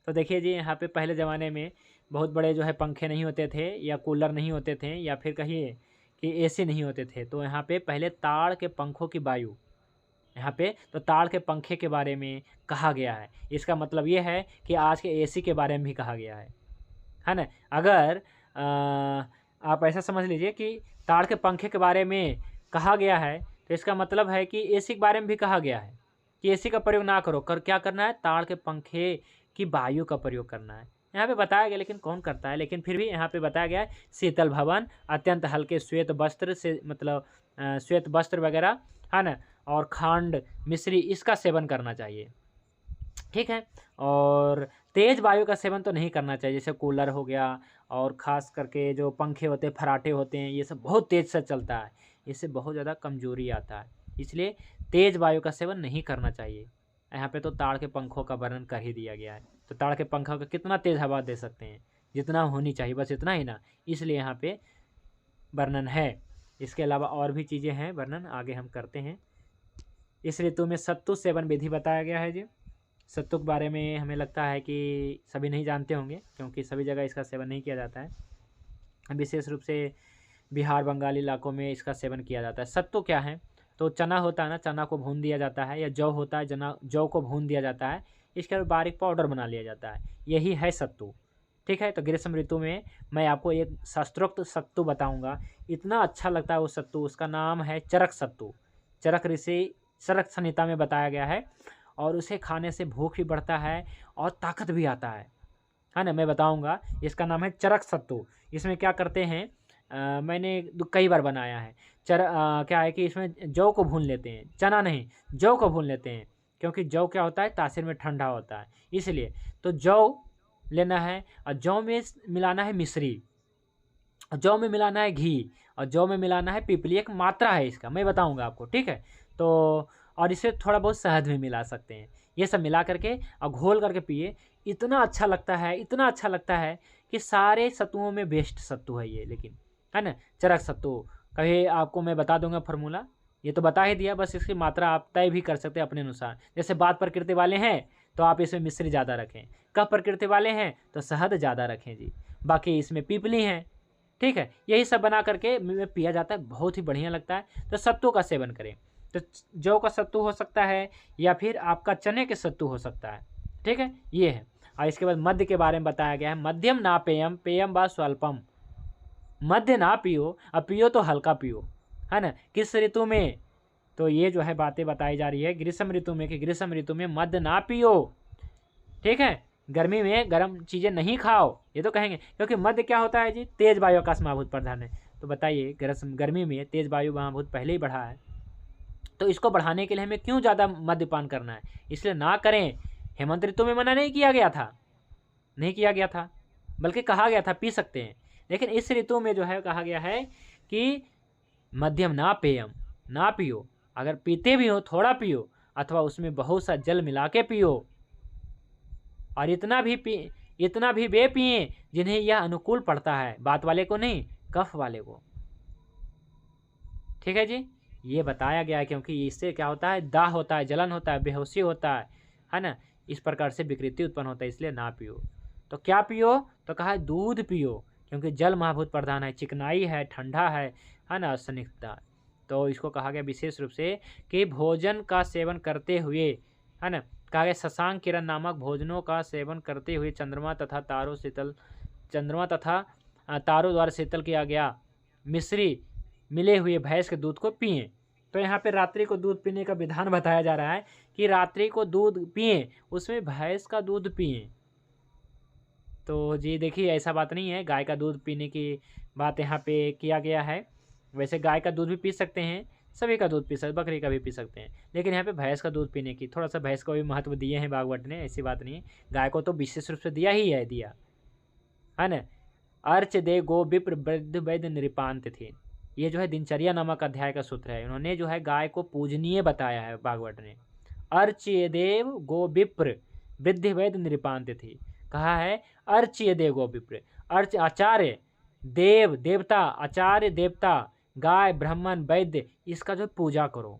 तो देखिए जी, यहाँ पे पहले ज़माने में बहुत बड़े जो है पंखे नहीं होते थे या कूलर नहीं होते थे या फिर कहिए कि एसी नहीं होते थे। तो यहाँ पे पहले ताड़ के पंखों की वायु, यहाँ पे तो ताड़ के पंखे के बारे में कहा गया है। इसका मतलब ये है कि आज के एसी के बारे में भी कहा गया है ना। अगर आप ऐसा समझ लीजिए कि ताड़ के पंखे के बारे में कहा गया है तो इसका मतलब है कि एसी के बारे में भी कहा गया है कि एसी का प्रयोग ना करो, क्या करना है, ताड़ के पंखे की वायु का प्रयोग करना है। यहाँ पे बताया गया, लेकिन कौन करता है, लेकिन फिर भी यहाँ पे बताया गया है शीतल भवन, अत्यंत हल्के श्वेत वस्त्र से, मतलब श्वेत वस्त्र वगैरह, है ना, और खांड, मिश्री, इसका सेवन करना चाहिए, ठीक है। और तेज वायु का सेवन तो नहीं करना चाहिए, जैसे कूलर हो गया और ख़ास करके जो पंखे होते हैं, फराटे होते हैं, ये सब बहुत तेज़ से चलता है, इससे बहुत ज़्यादा कमजोरी आता है, इसलिए तेज वायु का सेवन नहीं करना चाहिए। यहाँ पे तो ताड़ के पंखों का वर्णन कर ही दिया गया है। तो ताड़ के पंखों का कितना तेज़ हवा दे सकते हैं, जितना होनी चाहिए बस इतना ही ना, इसलिए यहाँ पे वर्णन है। इसके अलावा और भी चीज़ें हैं वर्णन, आगे हम करते हैं। इस ऋतु में सत्तु सेवन विधि बताया गया है जी। सत्तु के बारे में हमें लगता है कि सभी नहीं जानते होंगे, क्योंकि सभी जगह इसका सेवन नहीं किया जाता है। विशेष रूप से बिहार, बंगाल इलाकों में इसका सेवन किया जाता है। सत्तु क्या है, तो चना होता है ना, चना को भून दिया जाता है, या जौ होता है, जौ को भून दिया जाता है, इसके बाद बारीक पाउडर बना लिया जाता है, यही है सत्तू, ठीक है। तो ग्रीष्म ऋतु में मैं आपको एक शास्त्रोक्त सत्तू बताऊंगा, इतना अच्छा लगता है वो सत्तू, उसका नाम है चरक सत्तू। चरक ऋषि चरक संहिता में बताया गया है, और उसे खाने से भूख भी बढ़ता है और ताकत भी आता है ना। मैं बताऊंगा, इसका नाम है चरक सत्तू। इसमें क्या करते हैं, मैंने कई बार बनाया है। क्या है कि इसमें जौ को भून लेते हैं, चना नहीं, जौ को भून लेते हैं, क्योंकि जौ क्या होता है, तासीर में ठंडा होता है, इसलिए। तो जौ लेना है और जौ में मिलाना है मिश्री, जौ में मिलाना है घी, और जौ में मिलाना है पीपली, एक मात्रा है इसका, मैं बताऊंगा आपको, ठीक है। तो और इसे थोड़ा बहुत शहद भी मिला सकते हैं, ये सब मिला करके और घोल करके पिए, इतना अच्छा लगता है, इतना अच्छा लगता है कि सारे सत्तुओं में बेस्ट सत्तू है ये, लेकिन, है ना, चरक सत्तू। कभी आपको मैं बता दूंगा फार्मूला, ये तो बता ही दिया, बस इसकी मात्रा आप तय भी कर सकते हैं अपने अनुसार। जैसे बात प्रकृति वाले हैं तो आप इसमें मिश्री ज़्यादा रखें, कफ प्रकृति वाले हैं तो शहद ज़्यादा रखें जी, बाकी इसमें पीपली हैं, ठीक है। यही सब बना करके पिया जाता है, बहुत ही बढ़िया लगता है। तो सत्तू का सेवन करें, तो जौ का सत्तू हो सकता है या फिर आपका चने के सत्तू हो सकता है, ठीक है, ये है। और इसके बाद मध्य के बारे में बताया गया है, मध्यम ना पेयम, पेयम व स्वल्पम, मध्य ना पियो, अब पियो तो हल्का पियो, है ना। किस ऋतु में, तो ये जो है बातें बताई जा रही है ग्रीष्म ऋतु में, कि ग्रीष्म ऋतु में मध्य ना पियो, ठीक है। गर्मी में गर्म चीज़ें नहीं खाओ, ये तो कहेंगे, क्योंकि मध्य क्या होता है जी, तेज वायु आकाश महाभूत प्रधान है। तो बताइए गर्मी में तेज वायु महाभूत पहले ही बढ़ा है, तो इसको बढ़ाने के लिए हमें क्यों ज़्यादा मद्यपान करना है, इसलिए ना करें। हेमंत ऋतु में मना नहीं किया गया था, नहीं किया गया था, बल्कि कहा गया था पी सकते हैं, लेकिन इस ऋतु में जो है कहा गया है कि मध्यम ना पेयम, ना पियो, अगर पीते भी हो थोड़ा पियो, अथवा उसमें बहुत सा जल मिला के पियो, और इतना भी वे पिए जिन्हें यह अनुकूल पड़ता है, बात वाले को नहीं, कफ वाले को, ठीक है जी। ये बताया गया है, क्योंकि इससे क्या होता है, दाह होता है, जलन होता है, बेहोशी होता है ना, इस प्रकार से विकृति उत्पन्न होता है, इसलिए ना पियो। तो क्या पियो, तो कहा है दूध पियो, क्योंकि जल महाभूत प्रधान है, चिकनाई है, ठंडा है ना, स्निग्धता। तो इसको कहा गया विशेष रूप से कि भोजन का सेवन करते हुए, है ना, कहा गया शशांक किरण नामक भोजनों का सेवन करते हुए चंद्रमा तथा तारों द्वारा शीतल किया गया मिश्री मिले हुए भैंस के दूध को पिएं। तो यहाँ पे रात्रि को दूध पीने का विधान बताया जा रहा है कि रात्रि को दूध पिएं, उसमें भैंस का दूध पिएं। तो जी देखिए, ऐसा बात नहीं है, गाय का दूध पीने की बात यहाँ पे किया गया है। वैसे गाय का दूध भी पी सकते हैं, सभी का दूध पी सकते, बकरी का भी पी सकते हैं, लेकिन यहाँ पे भैंस का दूध पीने की, थोड़ा सा भैंस को भी महत्व दिए हैं भागवत ने, ऐसी बात नहीं है। गाय को तो विशेष रूप से दिया है ना। अर्च दे गो विप्र वृद्ध वैद्य निपांत थे, ये जो है दिनचर्या नामक अध्याय का सूत्र है। उन्होंने जो है गाय को पूजनीय बताया है भागवत ने। अर्च्य देव गो विप्र वृद्धि वैद्य निपांत थी, कहा है अर्च्य देव गो विप्र, अर्च आचार्य, देव देवता, आचार्य देवता, गाय ब्राह्मण वैद्य, इसका जो पूजा करो,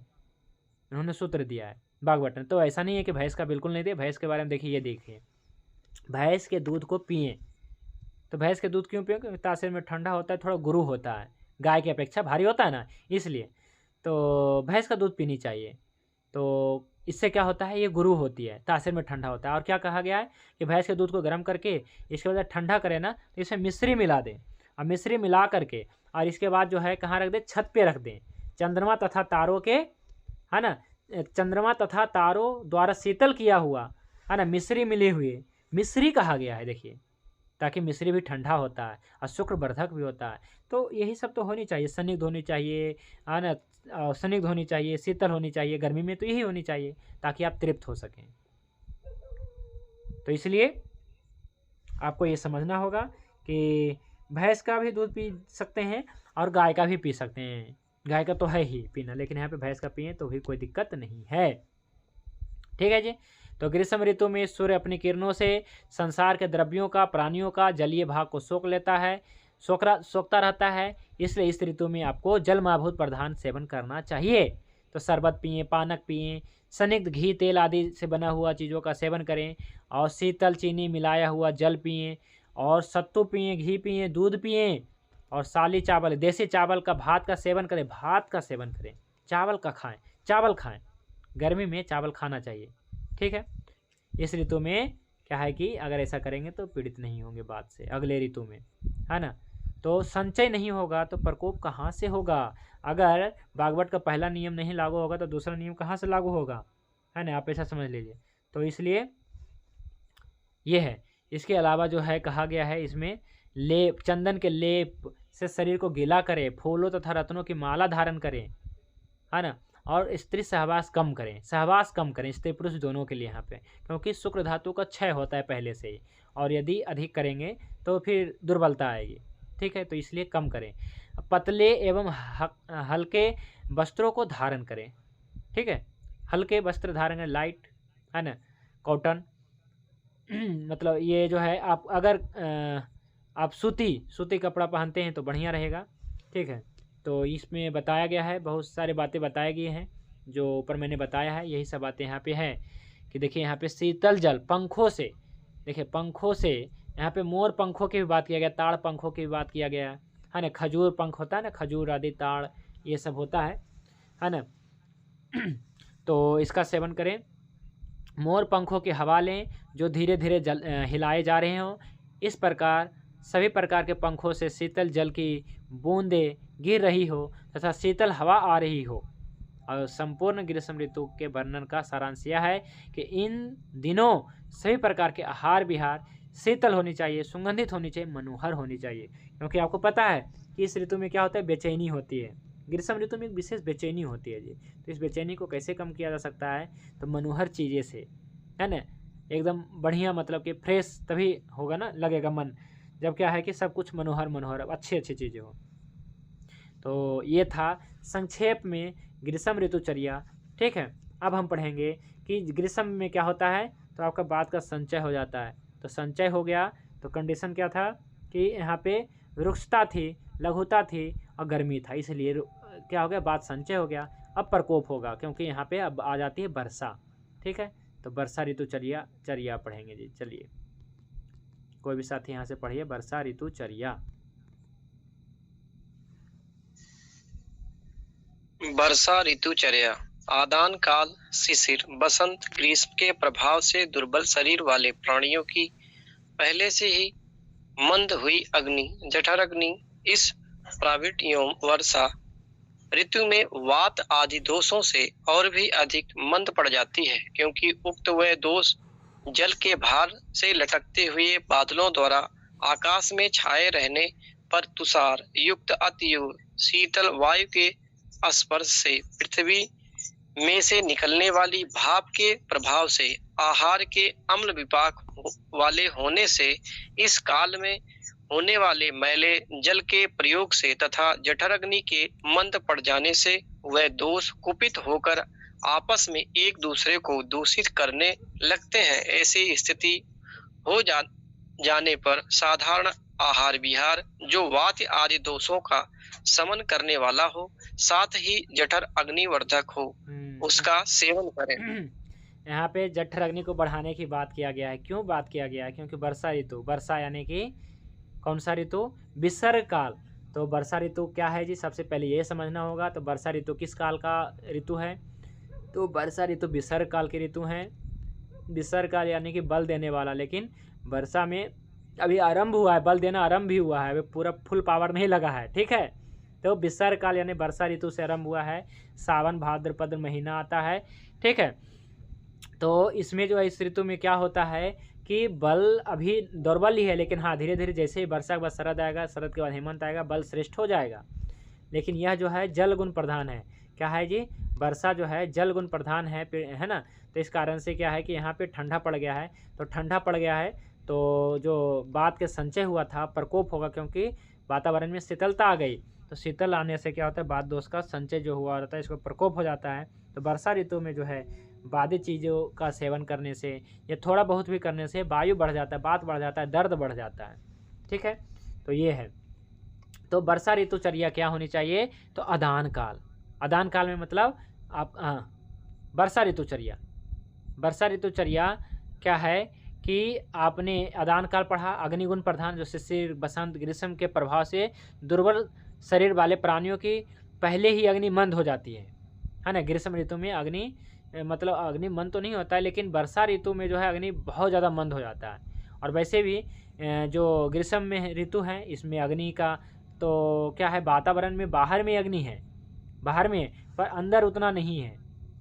उन्होंने सूत्र दिया है भागवत ने। तो ऐसा नहीं है कि भैंस का बिल्कुल नहीं दिया। भैंस के बारे में देखिए, ये देखिए भैंस के दूध को पिए। तो भैंस के दूध क्यों पिए? क्योंकि तासीर में ठंडा होता है, थोड़ा गुरु होता है, गाय की अपेक्षा भारी होता है ना, इसलिए तो भैंस का दूध पीनी चाहिए। तो इससे क्या होता है, ये गुरु होती है, तासीर में ठंडा होता है। और क्या कहा गया है कि भैंस के दूध को गर्म करके इसके बाद ठंडा करें ना, तो इसमें मिश्री मिला दें, और मिश्री मिला करके और इसके बाद जो है कहाँ रख दें, छत पे रख दें, चंद्रमा तथा तारों के, है ना, चंद्रमा तथा तारों द्वारा शीतल किया हुआ, है ना, मिश्री मिली हुई, मिश्री कहा गया है, देखिए, ताकि मिश्री भी ठंडा होता है और शुक्रवर्धक भी होता है। तो यही सब तो होनी चाहिए, स्निग्ध होनी चाहिए, है ना, स्निग्ध होनी चाहिए, शीतल होनी चाहिए, गर्मी में तो यही होनी चाहिए ताकि आप तृप्त हो सकें। तो इसलिए आपको ये समझना होगा कि भैंस का भी दूध पी सकते हैं और गाय का भी पी सकते हैं। गाय का तो है ही पीना, लेकिन यहाँ पे भैंस का पिए तो भी कोई दिक्कत नहीं है। ठीक है जी। तो ग्रीष्म ऋतु में सूर्य अपनी किरणों से संसार के द्रव्यों का, प्राणियों का जलीय भाग को सोख लेता है, सोखता रहता है। इसलिए इस ऋतु में आपको जलमाभूत प्रधान सेवन करना चाहिए। तो शरबत पिएं, पानक पिएं, स्निग्ध घी तेल आदि से बना हुआ चीज़ों का सेवन करें, और शीतल चीनी मिलाया हुआ जल पिएं, और सत्तू पिएं, घी पिएं, दूध पिएं, और साली चावल, देसी चावल का भात का सेवन करें, भात का सेवन करें, चावल का खाएं, चावल खाएं, गर्मी में चावल खाना चाहिए। ठीक है। इस ऋतु में क्या है कि अगर ऐसा करेंगे तो पीड़ित नहीं होंगे बाद से, अगले ऋतु में, है ना। तो संचय नहीं होगा तो प्रकोप कहाँ से होगा? अगर भागवत का पहला नियम नहीं लागू होगा तो दूसरा नियम कहाँ से लागू होगा, है ना, आप ऐसा समझ लीजिए। तो इसलिए ये है। इसके अलावा जो है कहा गया है इसमें लेप, चंदन के लेप से शरीर को गीला करें, फूलों तथा रत्नों की माला धारण करें, है ना, और स्त्री सहवास कम करें, सहवास कम करें, स्त्री पुरुष दोनों के लिए यहाँ पे, क्योंकि शुक्र धातु का क्षय होता है पहले से ही, और यदि अधिक करेंगे तो फिर दुर्बलता आएगी। ठीक है। तो इसलिए कम करें। पतले एवं हल्के वस्त्रों को धारण करें। ठीक है। हल्के वस्त्र धारण करें, लाइट, है ना, कॉटन मतलब ये जो है आप अगर आप सूती कपड़ा पहनते हैं तो बढ़िया रहेगा। ठीक है। तो इसमें बताया गया है, बहुत सारी बातें बताई गई हैं जो ऊपर मैंने बताया है, यही सब बातें यहाँ पे हैं कि देखिए यहाँ पे शीतल जल पंखों से, देखिए पंखों से, यहाँ पे मोर पंखों की भी बात किया गया, ताड़ पंखों की भी बात किया गया है ना, खजूर पंख होता है ना, खजूर आदि, ताड़, ये सब होता है ना। तो इसका सेवन करें। मोर पंखों के हवा लें जो धीरे धीरे हिलाए जा रहे हों। इस प्रकार सभी प्रकार के पंखों से शीतल जल की बूंदें गिर रही हो तथा शीतल हवा आ रही हो। और संपूर्ण ग्रीष्म ऋतु के वर्णन का सारांश यह है कि इन दिनों सभी प्रकार के आहार विहार शीतल होनी चाहिए, सुगंधित होनी चाहिए, मनोहर होनी चाहिए। क्योंकि आपको पता है कि इस ऋतु में क्या होता है, बेचैनी होती है। ग्रीष्म ऋतु में एक विशेष बेचैनी होती है जी। तो इस बेचैनी को कैसे कम किया जा सकता है? तो मनोहर चीज़ें से, है ना, एकदम बढ़िया, मतलब कि फ्रेश तभी होगा ना, लगेगा मन, जब क्या है कि सब कुछ मनोहर अच्छी चीज़ें हो। तो ये था संक्षेप में ग्रीष्म ऋतुचर्या। ठीक है। अब हम पढ़ेंगे कि ग्रीष्म में क्या होता है। तो आपका बात का संचय हो जाता है। तो संचय हो गया तो कंडीशन क्या था कि यहाँ पे रुक्षता थी, लघुता थी और गर्मी था, इसलिए क्या हो गया, बात संचय हो गया। अब प्रकोप होगा क्योंकि यहाँ पे अब आ जाती है वर्षा। ठीक है। तो वर्षा ऋतुचर्या पढ़ेंगे जी। चलिए, कोई भी साथी यहाँ से पढ़िए वर्षा ऋतुचर्या। वर्षा ऋतुचर्या। आदान काल शिशिर, बसंत, ग्रीष्म के प्रभाव से दुर्बल शरीर वाले प्राणियों की पहले से ही मंद हुई अग्नि, जठराग्नि, इस प्राविट एवं वर्षा ऋतु में वात आदि दोषों से और भी अधिक मंद पड़ जाती है, क्योंकि उक्त वह दोष जल के भार से लटकते हुए बादलों द्वारा आकाश में छाए रहने पर तुषार युक्त अतियुग शीतल वायु के स्पर्श से, पृथ्वी में से निकलने वाली भाप के प्रभाव से, आहार के अम्ल विपाक वाले होने से इस काल में होने वाले मैले जल के प्रयोग से तथा जठर अग्नि के मंद पड़ जाने से वह दोष कुपित होकर आपस में एक दूसरे को दूषित करने लगते हैं। ऐसी स्थिति हो जाने पर साधारण आहार विहार जो वात आदि दोषों का शमन करने वाला हो, साथ ही जठर अग्निवर्धक हो, उसका सेवन करें। यहाँ पे जठर अग्नि को बढ़ाने की बात किया गया है। क्यों बात किया गया है? क्योंकि वर्षा ऋतु, वर्षा यानी कि कौन सा ऋतु? विसर्ग काल। तो वर्षा ऋतु क्या है जी? सबसे पहले ये समझना होगा। तो वर्षा ऋतु किस काल का ऋतु है? तो वर्षा ऋतु विसर्ग काल की ऋतु है। विसर्ग काल यानी कि बल देने वाला, लेकिन वर्षा में अभी आरंभ हुआ है, बल देना आरंभ भी हुआ है, अभी पूरा फुल पावर नहीं लगा है, ठीक है। तो विसर्ग काल यानी वर्षा ऋतु से आरंभ हुआ है, सावन भाद्रपद महीना आता है, ठीक है। तो इसमें जो है, इस ऋतु में क्या होता है कि बल अभी दुर्बल ही है, लेकिन हाँ धीरे धीरे जैसे ही वर्षा के बाद शरद आएगा, शरद के बाद हेमंत आएगा, बल श्रेष्ठ हो जाएगा। लेकिन यह जो है जल गुण प्रधान है। क्या है जी? वर्षा जो है जल गुण प्रधान है ना। तो इस कारण से क्या है कि यहाँ पे ठंडा पड़ गया है। तो ठंडा पड़ गया है तो जो बात के संचय हुआ था, प्रकोप होगा, क्योंकि वातावरण में शीतलता आ गई। तो शीतल आने से क्या होता है, बात दोष का संचय जो हुआ रहता है, इसको प्रकोप हो जाता है। तो वर्षा ऋतु में जो है बाधित चीज़ों का सेवन करने से या थोड़ा बहुत भी करने से वायु बढ़ जाता है, बात बढ़ जाता है, दर्द बढ़ जाता है, ठीक है। तो ये है। तो वर्षा ऋतुचर्या क्या होनी चाहिए? तो अदान काल। अदान काल में मतलब आप वर्षा ऋतुचर्या, वर्षा ऋतुचर्या क्या है कि आपने अदान काल पढ़ा, अग्निगुण प्रधान, जो शिशिर बसंत ग्रीष्म के प्रभाव से दुर्बल शरीर वाले प्राणियों की पहले ही अग्नि मंद हो जाती है ना। ग्रीष्म ऋतु में अग्नि मतलब अग्नि मंद तो नहीं होता है, लेकिन वर्षा ऋतु में जो है अग्नि बहुत ज़्यादा मंद हो जाता है। और वैसे भी जो ग्रीष्म में ऋतु है, इसमें अग्नि का तो क्या है, वातावरण में बाहर में अग्नि है, बाहर में, पर अंदर उतना नहीं है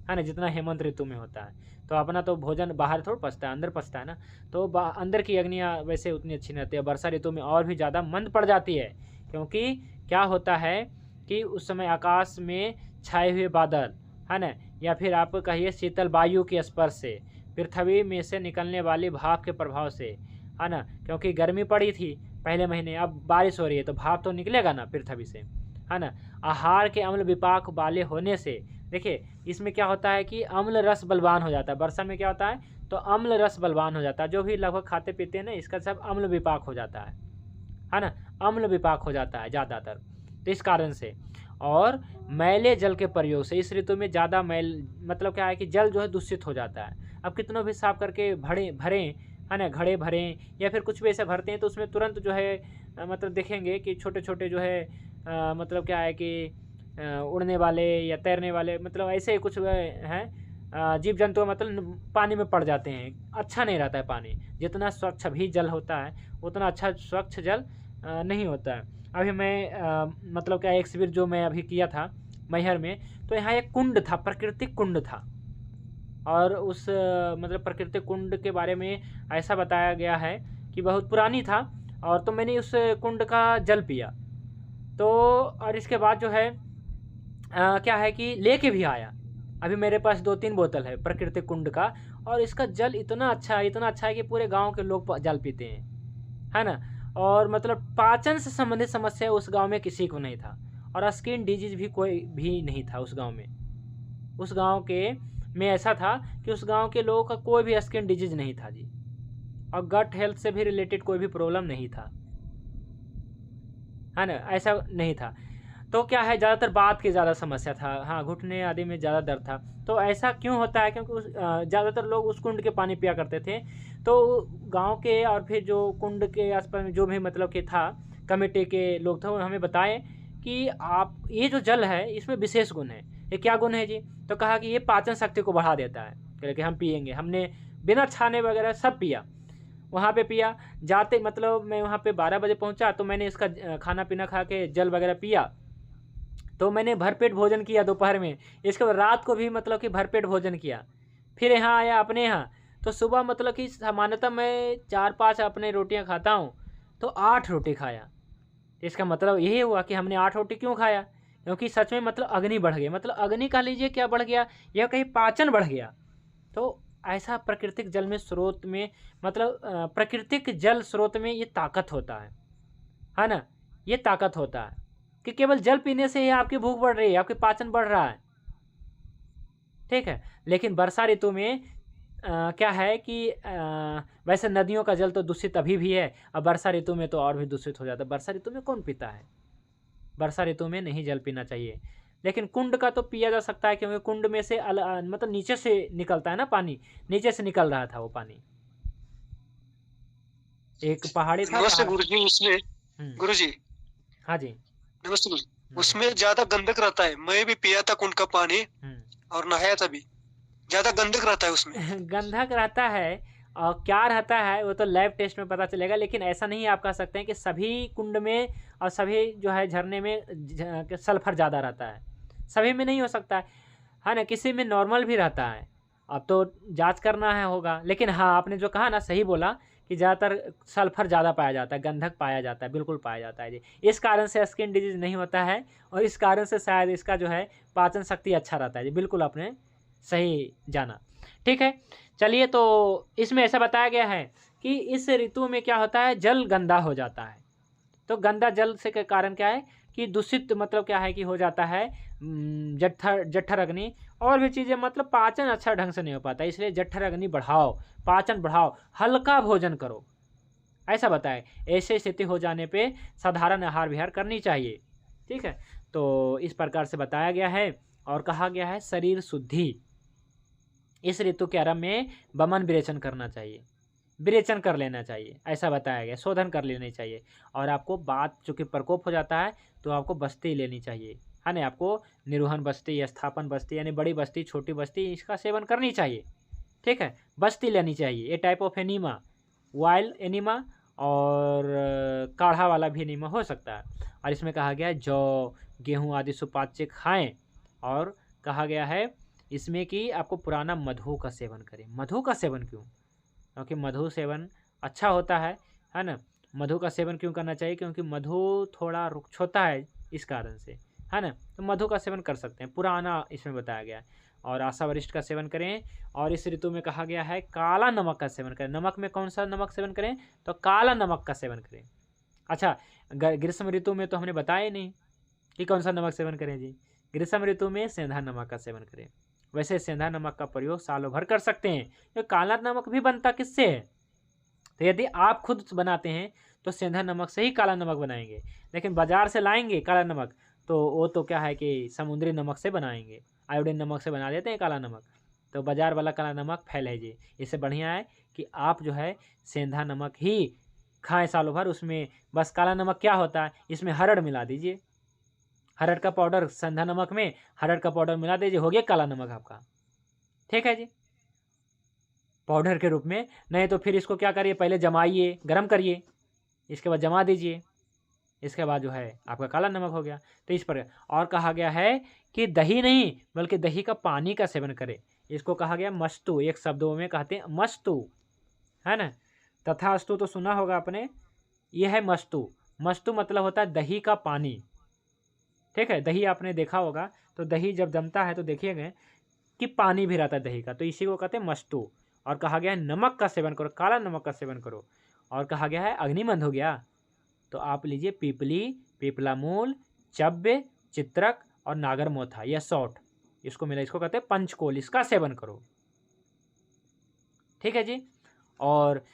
ना, जितना हेमंत ऋतु में होता है। तो अपना तो भोजन बाहर थोड़ा पचता है, अंदर पचता है ना। तो अंदर की अग्नियाँ वैसे उतनी अच्छी नहीं रहती है। वर्षा ऋतु में और भी ज़्यादा मंद पड़ जाती है, क्योंकि क्या होता है कि उस समय आकाश में छाए हुए बादल है ना, या फिर आप कहिए शीतल वायु के स्पर्श से, पृथ्वी में से निकलने वाली भाप के प्रभाव से, है ना, क्योंकि गर्मी पड़ी थी पहले महीने, अब बारिश हो रही है तो भाप तो निकलेगा ना पृथ्वी से, है ना। आहार के अम्ल विपाक वाले होने से, देखिए इसमें क्या होता है कि अम्ल रस बलवान हो जाता है। वर्षा में क्या होता है, तो अम्ल रस बलवान हो जाता है। जो भी लगभग खाते पीते हैं ना, इसका सब अम्ल विपाक हो जाता है ना, अम्ल विपाक हो जाता है ज़्यादातर। तो इस कारण से, और मैले जल के प्रयोग से, इस ऋतु में ज़्यादा मैल मतलब क्या है कि जल जो है दूषित हो जाता है। अब कितनों भी साफ करके भरें है ना, घड़े भरें या फिर कुछ भी ऐसे भरते हैं, तो उसमें तुरंत जो है मतलब देखेंगे कि छोटे छोटे जो है मतलब क्या है कि उड़ने वाले या तैरने वाले, मतलब ऐसे कुछ हैं जीव जंतु, मतलब पानी में पड़ जाते हैं। अच्छा नहीं रहता है पानी, जितना स्वच्छ भी जल होता है उतना अच्छा स्वच्छ जल नहीं होता है। अभी मैं मतलब क्या, एक शिविर जो मैं अभी किया था मैहर में, तो यहाँ एक कुंड था, प्राकृतिक कुंड था, और उस मतलब प्राकृतिक कुंड के बारे में ऐसा बताया गया है कि बहुत पुरानी था। और तो मैंने उस कुंड का जल पिया, तो और इसके बाद जो है क्या है कि लेके भी आया। अभी मेरे पास 2-3 बोतल है प्राकृतिक कुंड का, और इसका जल इतना अच्छा है कि पूरे गांव के लोग जल पीते हैं, है ना। और मतलब पाचन से संबंधित समस्या उस गांव में किसी को नहीं था, और स्किन डिजीज भी कोई भी नहीं था उस गांव में। उस गांव के में ऐसा था कि उस गांव के लोगों का कोई भी स्किन डिजीज नहीं था जी, और गट हेल्थ से भी रिलेटेड कोई भी प्रॉब्लम नहीं था, है ना, ऐसा नहीं था। तो क्या है, ज़्यादातर बात की ज़्यादा समस्या था, हाँ घुटने आदि में ज़्यादा दर्द था। तो ऐसा क्यों होता है, क्योंकि ज़्यादातर लोग उस कुंड के पानी पिया करते थे। तो गांव के और फिर जो कुंड के आसपास में जो भी मतलब कि था कमेटी के लोग थे, उन्होंने हमें बताए कि आप ये जो जल है इसमें विशेष गुण है। ये क्या गुण है जी? तो कहा कि ये पाचन शक्ति को बढ़ा देता है, करके हम पिएंगे। हमने बिना छाने वगैरह सब पिया, वहाँ पे पिया। जाते मतलब मैं वहाँ पे 12 बजे पहुँचा, तो मैंने इसका खाना पीना खा के जल वगैरह पिया, तो मैंने भरपेट भोजन किया दोपहर में। इसके बाद रात को भी मतलब कि भरपेट भोजन किया। फिर यहाँ आया अपने यहाँ, तो सुबह मतलब कि सामान्यतः मैं 4-5 अपने रोटियाँ खाता हूँ, तो 8 रोटी खाया। इसका मतलब यही हुआ कि हमने 8 रोटी क्यों खाया, क्योंकि सच में मतलब अग्नि बढ़ गई। मतलब अग्नि कह लीजिए क्या बढ़ गया, या कहीं पाचन बढ़ गया। तो ऐसा प्राकृतिक जल में स्रोत में मतलब प्राकृतिक जल स्रोत में ये ताकत होता है। है ना, ये ताकत होता है कि केवल जल पीने से ही आपकी भूख बढ़ रही है, आपके पाचन बढ़ रहा है, ठीक है। लेकिन वर्षा ऋतु में क्या है कि वैसे नदियों का जल तो दूषित अभी भी है, अब वर्षा ऋतु में तो और भी दूषित हो जाता है। वर्षा ऋतु में कौन पीता है? वर्षा ऋतु में नहीं जल पीना चाहिए। लेकिन कुंड का तो पिया जा सकता है, क्योंकि कुंड में से मतलब नीचे से निकलता है ना पानी, नीचे से निकल रहा था वो पानी। एक पहाड़ी था, नमस्ते गुरुजी। उसमें गुरुजी, हाँ जी, नमस्ते गुरुजी, उसमें ज्यादा गंधक रहता है। मैं भी पिया था कुंड का पानी और नहाया था भी, ज्यादा गंधक रहता है उसमें। गंधक रहता है, और क्या रहता है वो तो लैब टेस्ट में पता चलेगा। लेकिन ऐसा नहीं आप कह सकते हैं कि सभी कुंड में और सभी जो है झरने में सल्फर ज़्यादा रहता है, सभी में नहीं हो सकता है ना, किसी में नॉर्मल भी रहता है। अब तो जांच करना है होगा। लेकिन हाँ, आपने जो कहा ना सही बोला कि ज़्यादातर सल्फर ज़्यादा पाया जाता है, गंधक पाया जाता है, बिल्कुल पाया जाता है जी। इस कारण से स्किन डिजीज नहीं होता है, और इस कारण से शायद इसका जो है पाचन शक्ति अच्छा रहता है जी। बिल्कुल आपने सही जाना, ठीक है। चलिए, तो इसमें ऐसा बताया गया है कि इस ऋतु में क्या होता है, जल गंदा हो जाता है। तो गंदा जल से के कारण क्या है कि दूषित, मतलब क्या है कि हो जाता है जठर अग्नि और भी चीज़ें, मतलब पाचन अच्छा ढंग से नहीं हो पाता। इसलिए जठर अग्नि बढ़ाओ, पाचन बढ़ाओ, हल्का भोजन करो, ऐसा बताए। ऐसे स्थिति हो जाने पे साधारण आहार विहार करनी चाहिए, ठीक है। तो इस प्रकार से बताया गया है। और कहा गया है शरीर शुद्धि, इस ऋतु के आरंभ में वमन विरेचन करना चाहिए, विरेचन कर लेना चाहिए, ऐसा बताया गया। शोधन कर लेनी चाहिए। और आपको बात चूँकि प्रकोप हो जाता है तो आपको बस्ती लेनी चाहिए, है ना। आपको निरोहन बस्ती, स्थापन बस्ती, यानी बड़ी बस्ती, छोटी बस्ती, इसका सेवन करनी चाहिए, ठीक है। बस्ती लेनी चाहिए। ये type of enema, wild enema और काढ़ा वाला भी एनीमा हो सकता है। और इसमें कहा गया है जौ, गेहूँ आदि सुपाच्य खाएँ। और कहा गया है इसमें कि आपको पुराना मधु का सेवन करें। मधु का सेवन क्यों? क्योंकि मधु सेवन अच्छा होता है ना। मधु का सेवन क्यों करना चाहिए? क्योंकि मधु थोड़ा रुक्ष होता है, इस कारण से, है ना। तो मधु का सेवन कर सकते हैं, पुराना इसमें बताया गया है। और आशा वरिष्ठ का सेवन करें। और इस ऋतु में कहा गया है काला नमक का सेवन करें। नमक में कौन सा नमक सेवन करें? तो काला नमक का सेवन करें। अच्छा, ग्रीष्म ऋतु में तो हमने बताया नहीं कि कौन सा नमक सेवन करें जी। ग्रीष्म ऋतु में सेंधा नमक का सेवन करें। वैसे सेंधा नमक का प्रयोग सालों भर कर सकते हैं। ये काला नमक भी बनता किससे है? तो यदि आप खुद बनाते हैं तो सेंधा नमक से ही काला नमक बनाएंगे। लेकिन बाजार से लाएंगे काला नमक तो वो तो क्या है कि समुद्री नमक से बनाएंगे, आयोडीन नमक से बना देते हैं काला नमक। तो बाजार वाला काला नमक फैल है जी। इससे बढ़िया है कि आप जो है सेंधा नमक ही खाएं सालों भर। उसमें बस काला नमक क्या होता है, इसमें हरड़ मिला दीजिए, हरड़ का पाउडर, सेंधा नमक में हरड़ का पाउडर मिला दीजिए, हो गया काला नमक आपका, ठीक है जी, पाउडर के रूप में। नहीं तो फिर इसको क्या करिए, पहले जमाइए, गर्म करिए, इसके बाद जमा दीजिए, इसके बाद जो है आपका काला नमक हो गया। तो इस पर और कहा गया है कि दही नहीं बल्कि दही का पानी का सेवन करें। इसको कहा गया मस्तु, एक शब्दों में कहते हैं मस्तु, है ना। तथास्तु तो सुना होगा आपने, यह है मस्तु। मस्तु मतलब होता है दही का पानी, ठीक है। दही आपने देखा होगा, तो दही जब जमता है तो देखिएगा कि पानी भी रहता है दही का, तो इसी को कहते हैं मस्तु। और कहा गया है नमक का सेवन करो, काला नमक का सेवन करो। और कहा गया है अग्निमंद हो गया तो आप लीजिए पीपली, पीपलामूल, चब्बे, चित्रक और नागरमोथा, यह सौठ, इसको मिला, इसको कहते हैं पंचकोल, इसका सेवन करो, ठीक है जी। और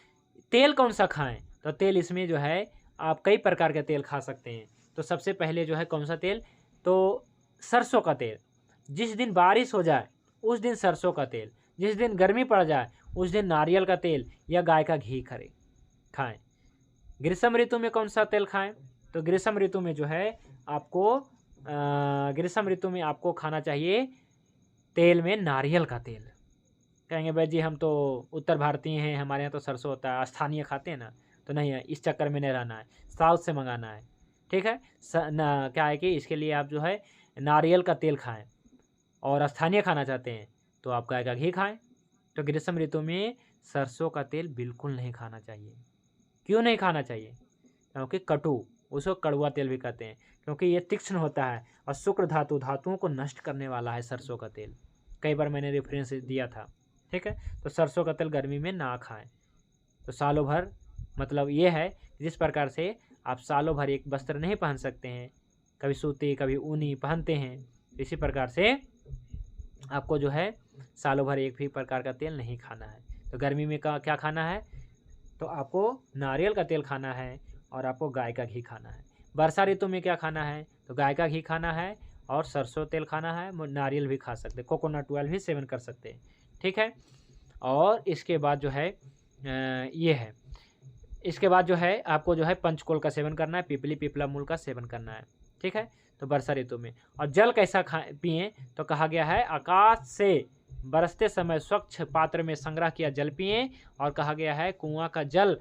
तेल कौन सा खाएं? तो तेल इसमें जो है आप कई प्रकार के तेल खा सकते हैं। तो सबसे पहले जो है कौन सा तेल, तो सरसों का तेल। जिस दिन बारिश हो जाए उस दिन सरसों का तेल, जिस दिन गर्मी पड़ जाए उस दिन नारियल का तेल या गाय का घी खाएं। ग्रीष्म ऋतु में कौन सा तेल खाएं? तो ग्रीष्म ऋतु में जो है आपको ग्रीष्म ऋतु में आपको खाना चाहिए तेल में नारियल का तेल। कहेंगे भाई जी हम तो उत्तर भारतीय हैं, हमारे यहाँ तो सरसों होता है, स्थानीय खाते हैं ना। तो नहीं है, इस चक्कर में नहीं रहना है, साउथ से मंगाना है, ठीक है। क्या है कि इसके लिए आप जो है नारियल का तेल खाएं। और स्थानीय खाना चाहते हैं तो आप गाय का घी खाएं। तो ग्रीष्म ऋतु में सरसों का तेल बिल्कुल नहीं खाना चाहिए। क्यों नहीं खाना चाहिए? क्योंकि कटु, उसको कड़वा तेल भी कहते हैं, क्योंकि ये तीक्ष्ण होता है और शुक्र धातुओं को नष्ट करने वाला है सरसों का तेल। कई बार मैंने रेफरेंस दिया था, ठीक है। तो सरसों का तेल गर्मी में ना खाएं। तो सालों भर मतलब ये है जिस प्रकार से आप सालों भर एक वस्त्र नहीं पहन सकते हैं, कभी सूती कभी ऊनी पहनते हैं। इसी प्रकार से आपको जो है सालों भर एक भी प्रकार का तेल नहीं खाना है। तो गर्मी में क्या खाना है, तो आपको नारियल का तेल खाना है और आपको गाय का घी खाना है। वर्षा ऋतु में क्या खाना है, तो गाय का घी खाना है और सरसों तेल खाना है, नारियल भी खा सकते हैं, कोकोनट ऑयल भी सेवन कर सकते हैं, ठीक है। और इसके बाद जो है ये है, इसके बाद जो है आपको जो है पंचकोल का सेवन करना है, पिपली पिपला मूल का सेवन करना है, ठीक है। तो वर्षा ऋतु में और जल कैसा पिएं, तो कहा गया है आकाश से बरसते समय स्वच्छ पात्र में संग्रह किया जल पिएं, और कहा गया है कुआं का जल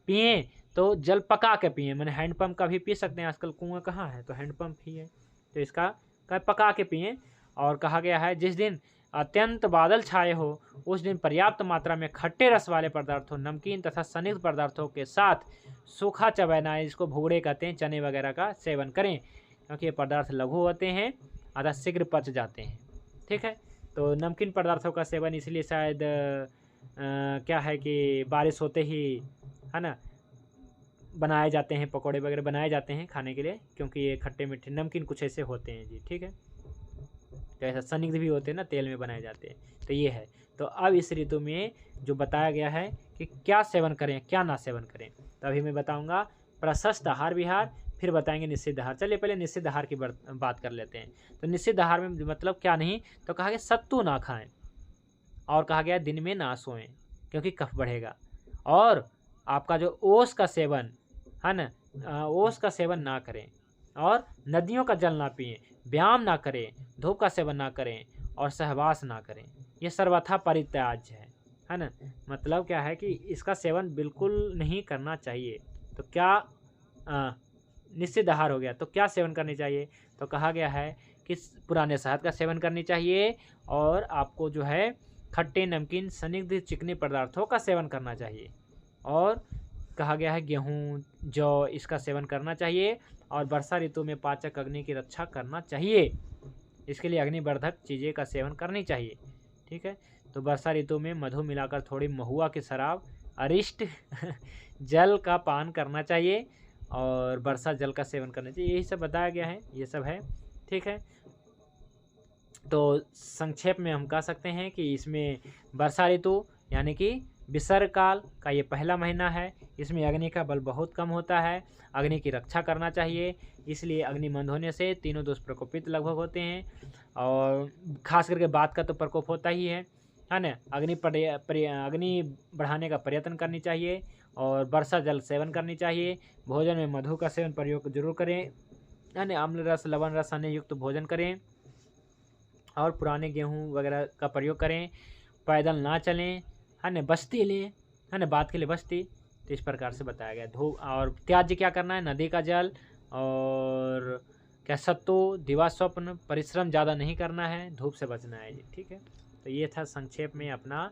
पिएं तो जल पका के पिएं, मैंने हैंडपंप का भी पी सकते हैं, आजकल कुआं कहाँ है तो हैंडपंप ही है, तो इसका पका के पिएं। और कहा गया है जिस दिन अत्यंत बादल छाए हो उस दिन पर्याप्त मात्रा में खट्टे रस वाले पदार्थों, नमकीन तथा स्निग्ध पदार्थों के साथ सूखा चबैना, इसको भुगड़े कहते हैं, चने वगैरह का सेवन करें, क्योंकि ये पदार्थ लघु होते हैं, अतः शीघ्र पच जाते हैं, ठीक है। तो नमकीन पदार्थों का सेवन इसलिए शायद क्या है कि बारिश होते ही है ना बनाए जाते हैं, पकौड़े वगैरह बनाए जाते हैं खाने के लिए, क्योंकि ये खट्टे मीठे नमकीन कुछ ऐसे होते हैं जी, ठीक है। तो ऐसा स्निग्ध भी होते हैं ना, तेल में बनाए जाते हैं, तो ये है। तो अब इस ऋतु में जो बताया गया है कि क्या सेवन करें क्या ना सेवन करें, तो अभी मैं बताऊंगा प्रशस्त आहार विहार, फिर बताएंगे निषिद्ध आहार। चलिए पहले निषिद्ध आहार की बात कर लेते हैं। तो निषिद्ध आहार में मतलब क्या नहीं, तो कहा गया सत्तू ना खाएं, और कहा गया दिन में ना सोएं क्योंकि कफ बढ़ेगा, और आपका जो ओस का सेवन है ना, ओस का सेवन ना करें, और नदियों का जल ना पिएं, व्यायाम ना करें, धूप का सेवन ना करें, और सहवास ना करें, ये सर्वथा परित्याज्य है ना। मतलब क्या है कि इसका सेवन बिल्कुल नहीं करना चाहिए। तो क्या निषिद्ध आहार हो गया, तो क्या सेवन करनी चाहिए, तो कहा गया है कि पुराने शहद का सेवन करनी चाहिए, और आपको जो है खट्टे नमकीन स्निग्ध चिकने पदार्थों का सेवन करना चाहिए, और कहा गया है गेहूँ जौ इसका सेवन करना चाहिए, और वर्षा ऋतु में पाचक अग्नि की रक्षा करना चाहिए, इसके लिए अग्निवर्धक चीज़ें का सेवन करनी चाहिए, ठीक है। तो वर्षा ऋतु में मधु मिलाकर थोड़ी महुआ की शराब, अरिष्ट जल का पान करना चाहिए, और वर्षा जल का सेवन करना चाहिए, यही सब बताया गया है, ये सब है, ठीक है। तो संक्षेप में हम कह सकते हैं कि इसमें वर्षा ऋतु यानी कि विसर्ग काल का ये पहला महीना है, इसमें अग्नि का बल बहुत कम होता है, अग्नि की रक्षा करना चाहिए, इसलिए अग्नि मंद होने से तीनों दोष प्रकोपित लगभग होते हैं, और खास करके बात का तो प्रकोप होता ही है ना। अग्नि बढ़ाने का प्रयत्न करनी चाहिए, और वर्षा जल सेवन करनी चाहिए, भोजन में मधु का सेवन प्रयोग जरूर करें, यानी अम्ल रस लवण रस अन्य युक्त भोजन करें, और पुराने गेहूँ वगैरह का प्रयोग करें, पैदल ना चलें, है ना, बस्ती लें, है ना, बात के लिए बस्ती। तो इस प्रकार से बताया गया। धूप और त्याज्य क्या करना है, नदी का जल, और क्या सत्तू दिवा स्वप्न, परिश्रम ज़्यादा नहीं करना है, धूप से बचना है जी, ठीक है। तो ये था संक्षेप में अपना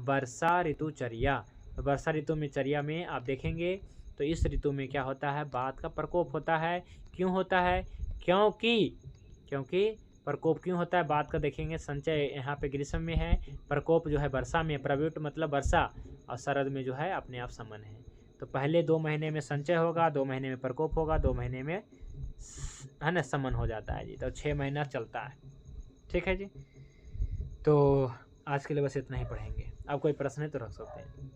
वर्षा ऋतुचर्या। तो वर्षा ऋतु में चर्या में आप देखेंगे तो इस ऋतु में क्या होता है, बात का प्रकोप होता है। क्यों होता है, क्योंकि प्रकोप क्यों होता है बात का देखेंगे। संचय यहाँ पे ग्रीष्म में है, प्रकोप जो है वर्षा में, प्रव्युट मतलब वर्षा, और शरद में जो है अपने आप समन है। तो पहले 2 महीने में संचय होगा, 2 महीने में प्रकोप होगा, 2 महीने में है ना समन हो जाता है जी। तो 6 महीना चलता है, ठीक है जी। तो आज के लिए बस इतना ही पढ़ेंगे, आप कोई प्रश्न है तो रख सकते हैं।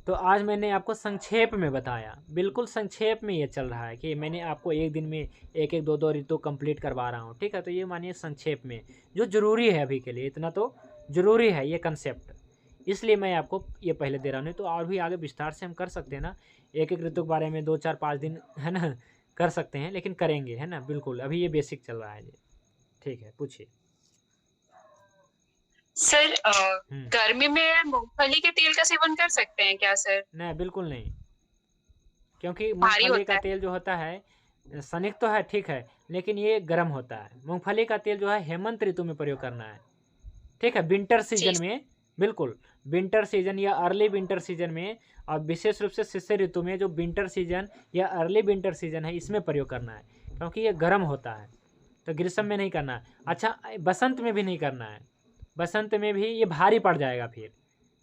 तो आज मैंने आपको संक्षेप में बताया, बिल्कुल संक्षेप में ये चल रहा है कि मैंने आपको एक दिन में 1-1, 2-2 ऋतु कंप्लीट करवा रहा हूँ, ठीक है। तो ये मानिए संक्षेप में जो ज़रूरी है अभी के लिए, इतना तो ज़रूरी है ये कंसेप्ट, इसलिए मैं आपको ये पहले दे रहा हूँ। नहीं तो और भी आगे विस्तार से हम कर सकते हैं ना, 1-1 ऋतु के बारे में 2, 4, 5 दिन है ना कर सकते हैं, लेकिन करेंगे है ना, बिल्कुल। अभी ये बेसिक चल रहा है जी, ठीक है, पूछिए। सर गर्मी में मूंगफली के तेल का सेवन कर सकते हैं क्या सर? नहीं, बिल्कुल नहीं, क्योंकि मूंगफली का तेल जो होता है सनिक तो है, ठीक है, लेकिन ये गर्म होता है। मूंगफली का तेल जो है हेमंत ऋतु में प्रयोग करना है, ठीक है, विंटर सीजन में, बिल्कुल विंटर सीजन या अर्ली विंटर सीजन में, और विशेष रूप से शिशिर ऋतु में जो विंटर सीजन या अर्ली विंटर सीजन है इसमें प्रयोग करना है, क्योंकि ये गर्म होता है। तो ग्रीष्म में नहीं करना है। अच्छा, बसंत में भी नहीं करना है, बसंत में भी ये भारी पड़ जाएगा फिर,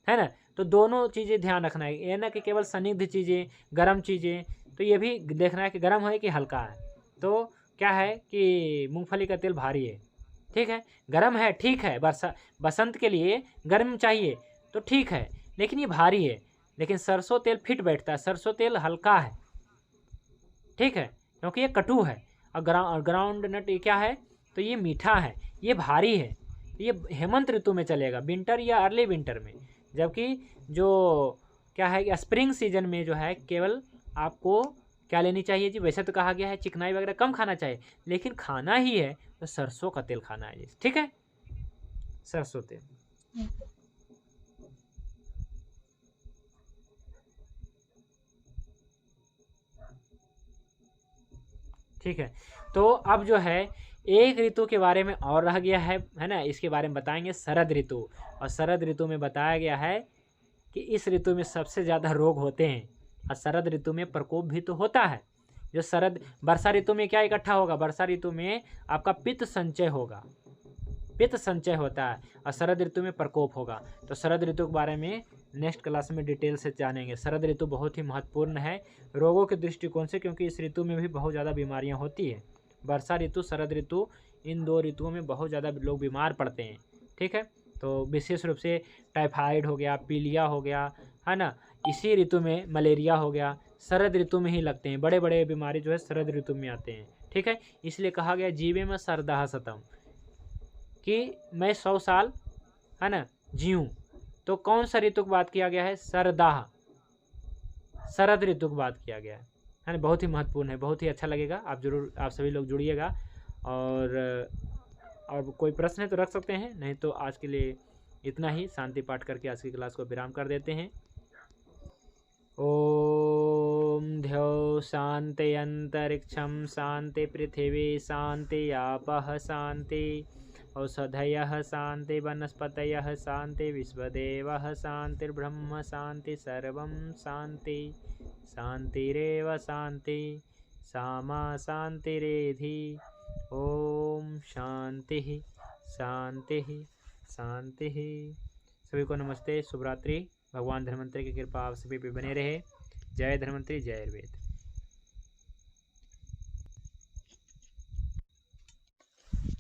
है ना। तो दोनों चीज़ें ध्यान रखना है, ये ना कि केवल स्निग्ध चीज़ें, गर्म चीज़ें, तो ये भी देखना है कि गर्म है कि हल्का है। तो क्या है कि मूंगफली का तेल भारी है, ठीक है, गर्म है, ठीक है, बसंत के लिए गर्म चाहिए तो ठीक है, लेकिन ये भारी है। लेकिन सरसों तेल फिट बैठता है, सरसों तेल हल्का है, ठीक है, क्योंकि ये कटु है। और ग्राउंड नट ये क्या है, तो ये मीठा है, ये भारी है, ये हेमंत ऋतु में चलेगा, विंटर या अर्ली विंटर में। जबकि जो क्या है कि स्प्रिंग सीजन में जो है केवल आपको क्या लेनी चाहिए जी, वैसे तो कहा गया है चिकनाई वगैरह कम खाना चाहिए, लेकिन खाना ही है तो सरसों का तेल खाना है जी, ठीक है, सरसों तेल। ठीक है, तो अब जो है एक ऋतु के बारे में और रह गया है ना, इसके बारे में बताएंगे शरद ऋतु। और शरद ऋतु में बताया गया है कि इस ऋतु में सबसे ज़्यादा रोग होते हैं, और शरद ऋतु में प्रकोप भी तो होता है। जो वर्षा ऋतु में क्या इकट्ठा होगा, वर्षा ऋतु में आपका पित्त संचय होगा, पित्त संचय होता है, और शरद ऋतु में प्रकोप होगा। तो शरद ऋतु के बारे में नेक्स्ट क्लास में डिटेल से जानेंगे। शरद ऋतु बहुत ही महत्वपूर्ण है रोगों के दृष्टिकोण से, क्योंकि इस ऋतु में भी बहुत ज़्यादा बीमारियां होती है। वर्षा ऋतु, शरद ऋतु, इन दो ऋतुओं में बहुत ज़्यादा लोग बीमार पड़ते हैं, ठीक है। तो विशेष रूप से टाइफाइड हो गया, पीलिया हो गया, है ना, इसी ऋतु में मलेरिया हो गया, शरद ऋतु में ही लगते हैं। बड़े बड़े बीमारी जो है शरद ऋतु में आते हैं, ठीक है। इसलिए कहा गया जीवे में सरदाह शतम, कि मैं 100 साल, है ना, जीऊँ। तो कौन सा ऋतु की बात किया गया है, सरदाह, शरद ऋतु की बात किया गया है ना। बहुत ही महत्वपूर्ण है, बहुत ही अच्छा लगेगा, आप जरूर, आप सभी लोग जुड़िएगा। और कोई प्रश्न है तो रख सकते हैं, नहीं तो आज के लिए इतना ही। शांति पाठ करके आज की क्लास को विराम कर देते हैं। ओम ध्यो शांति अंतरिक्षम शांति पृथिवी शांति आपः शांति औषधयः शांति वनस्पतयः शांति विश्वदेवः शांतिर्ब्रह्म शांति सर्वं शांति शांतिरेव शांति सामा शांतिरेधि। ओम शांति शांति शांति। सभी को नमस्ते, शुभ रात्रि। भगवान धन्वंतरि की कृपा आप सभी पे बने रहे। जय धन्वंतरि, जय आयुर्वेद।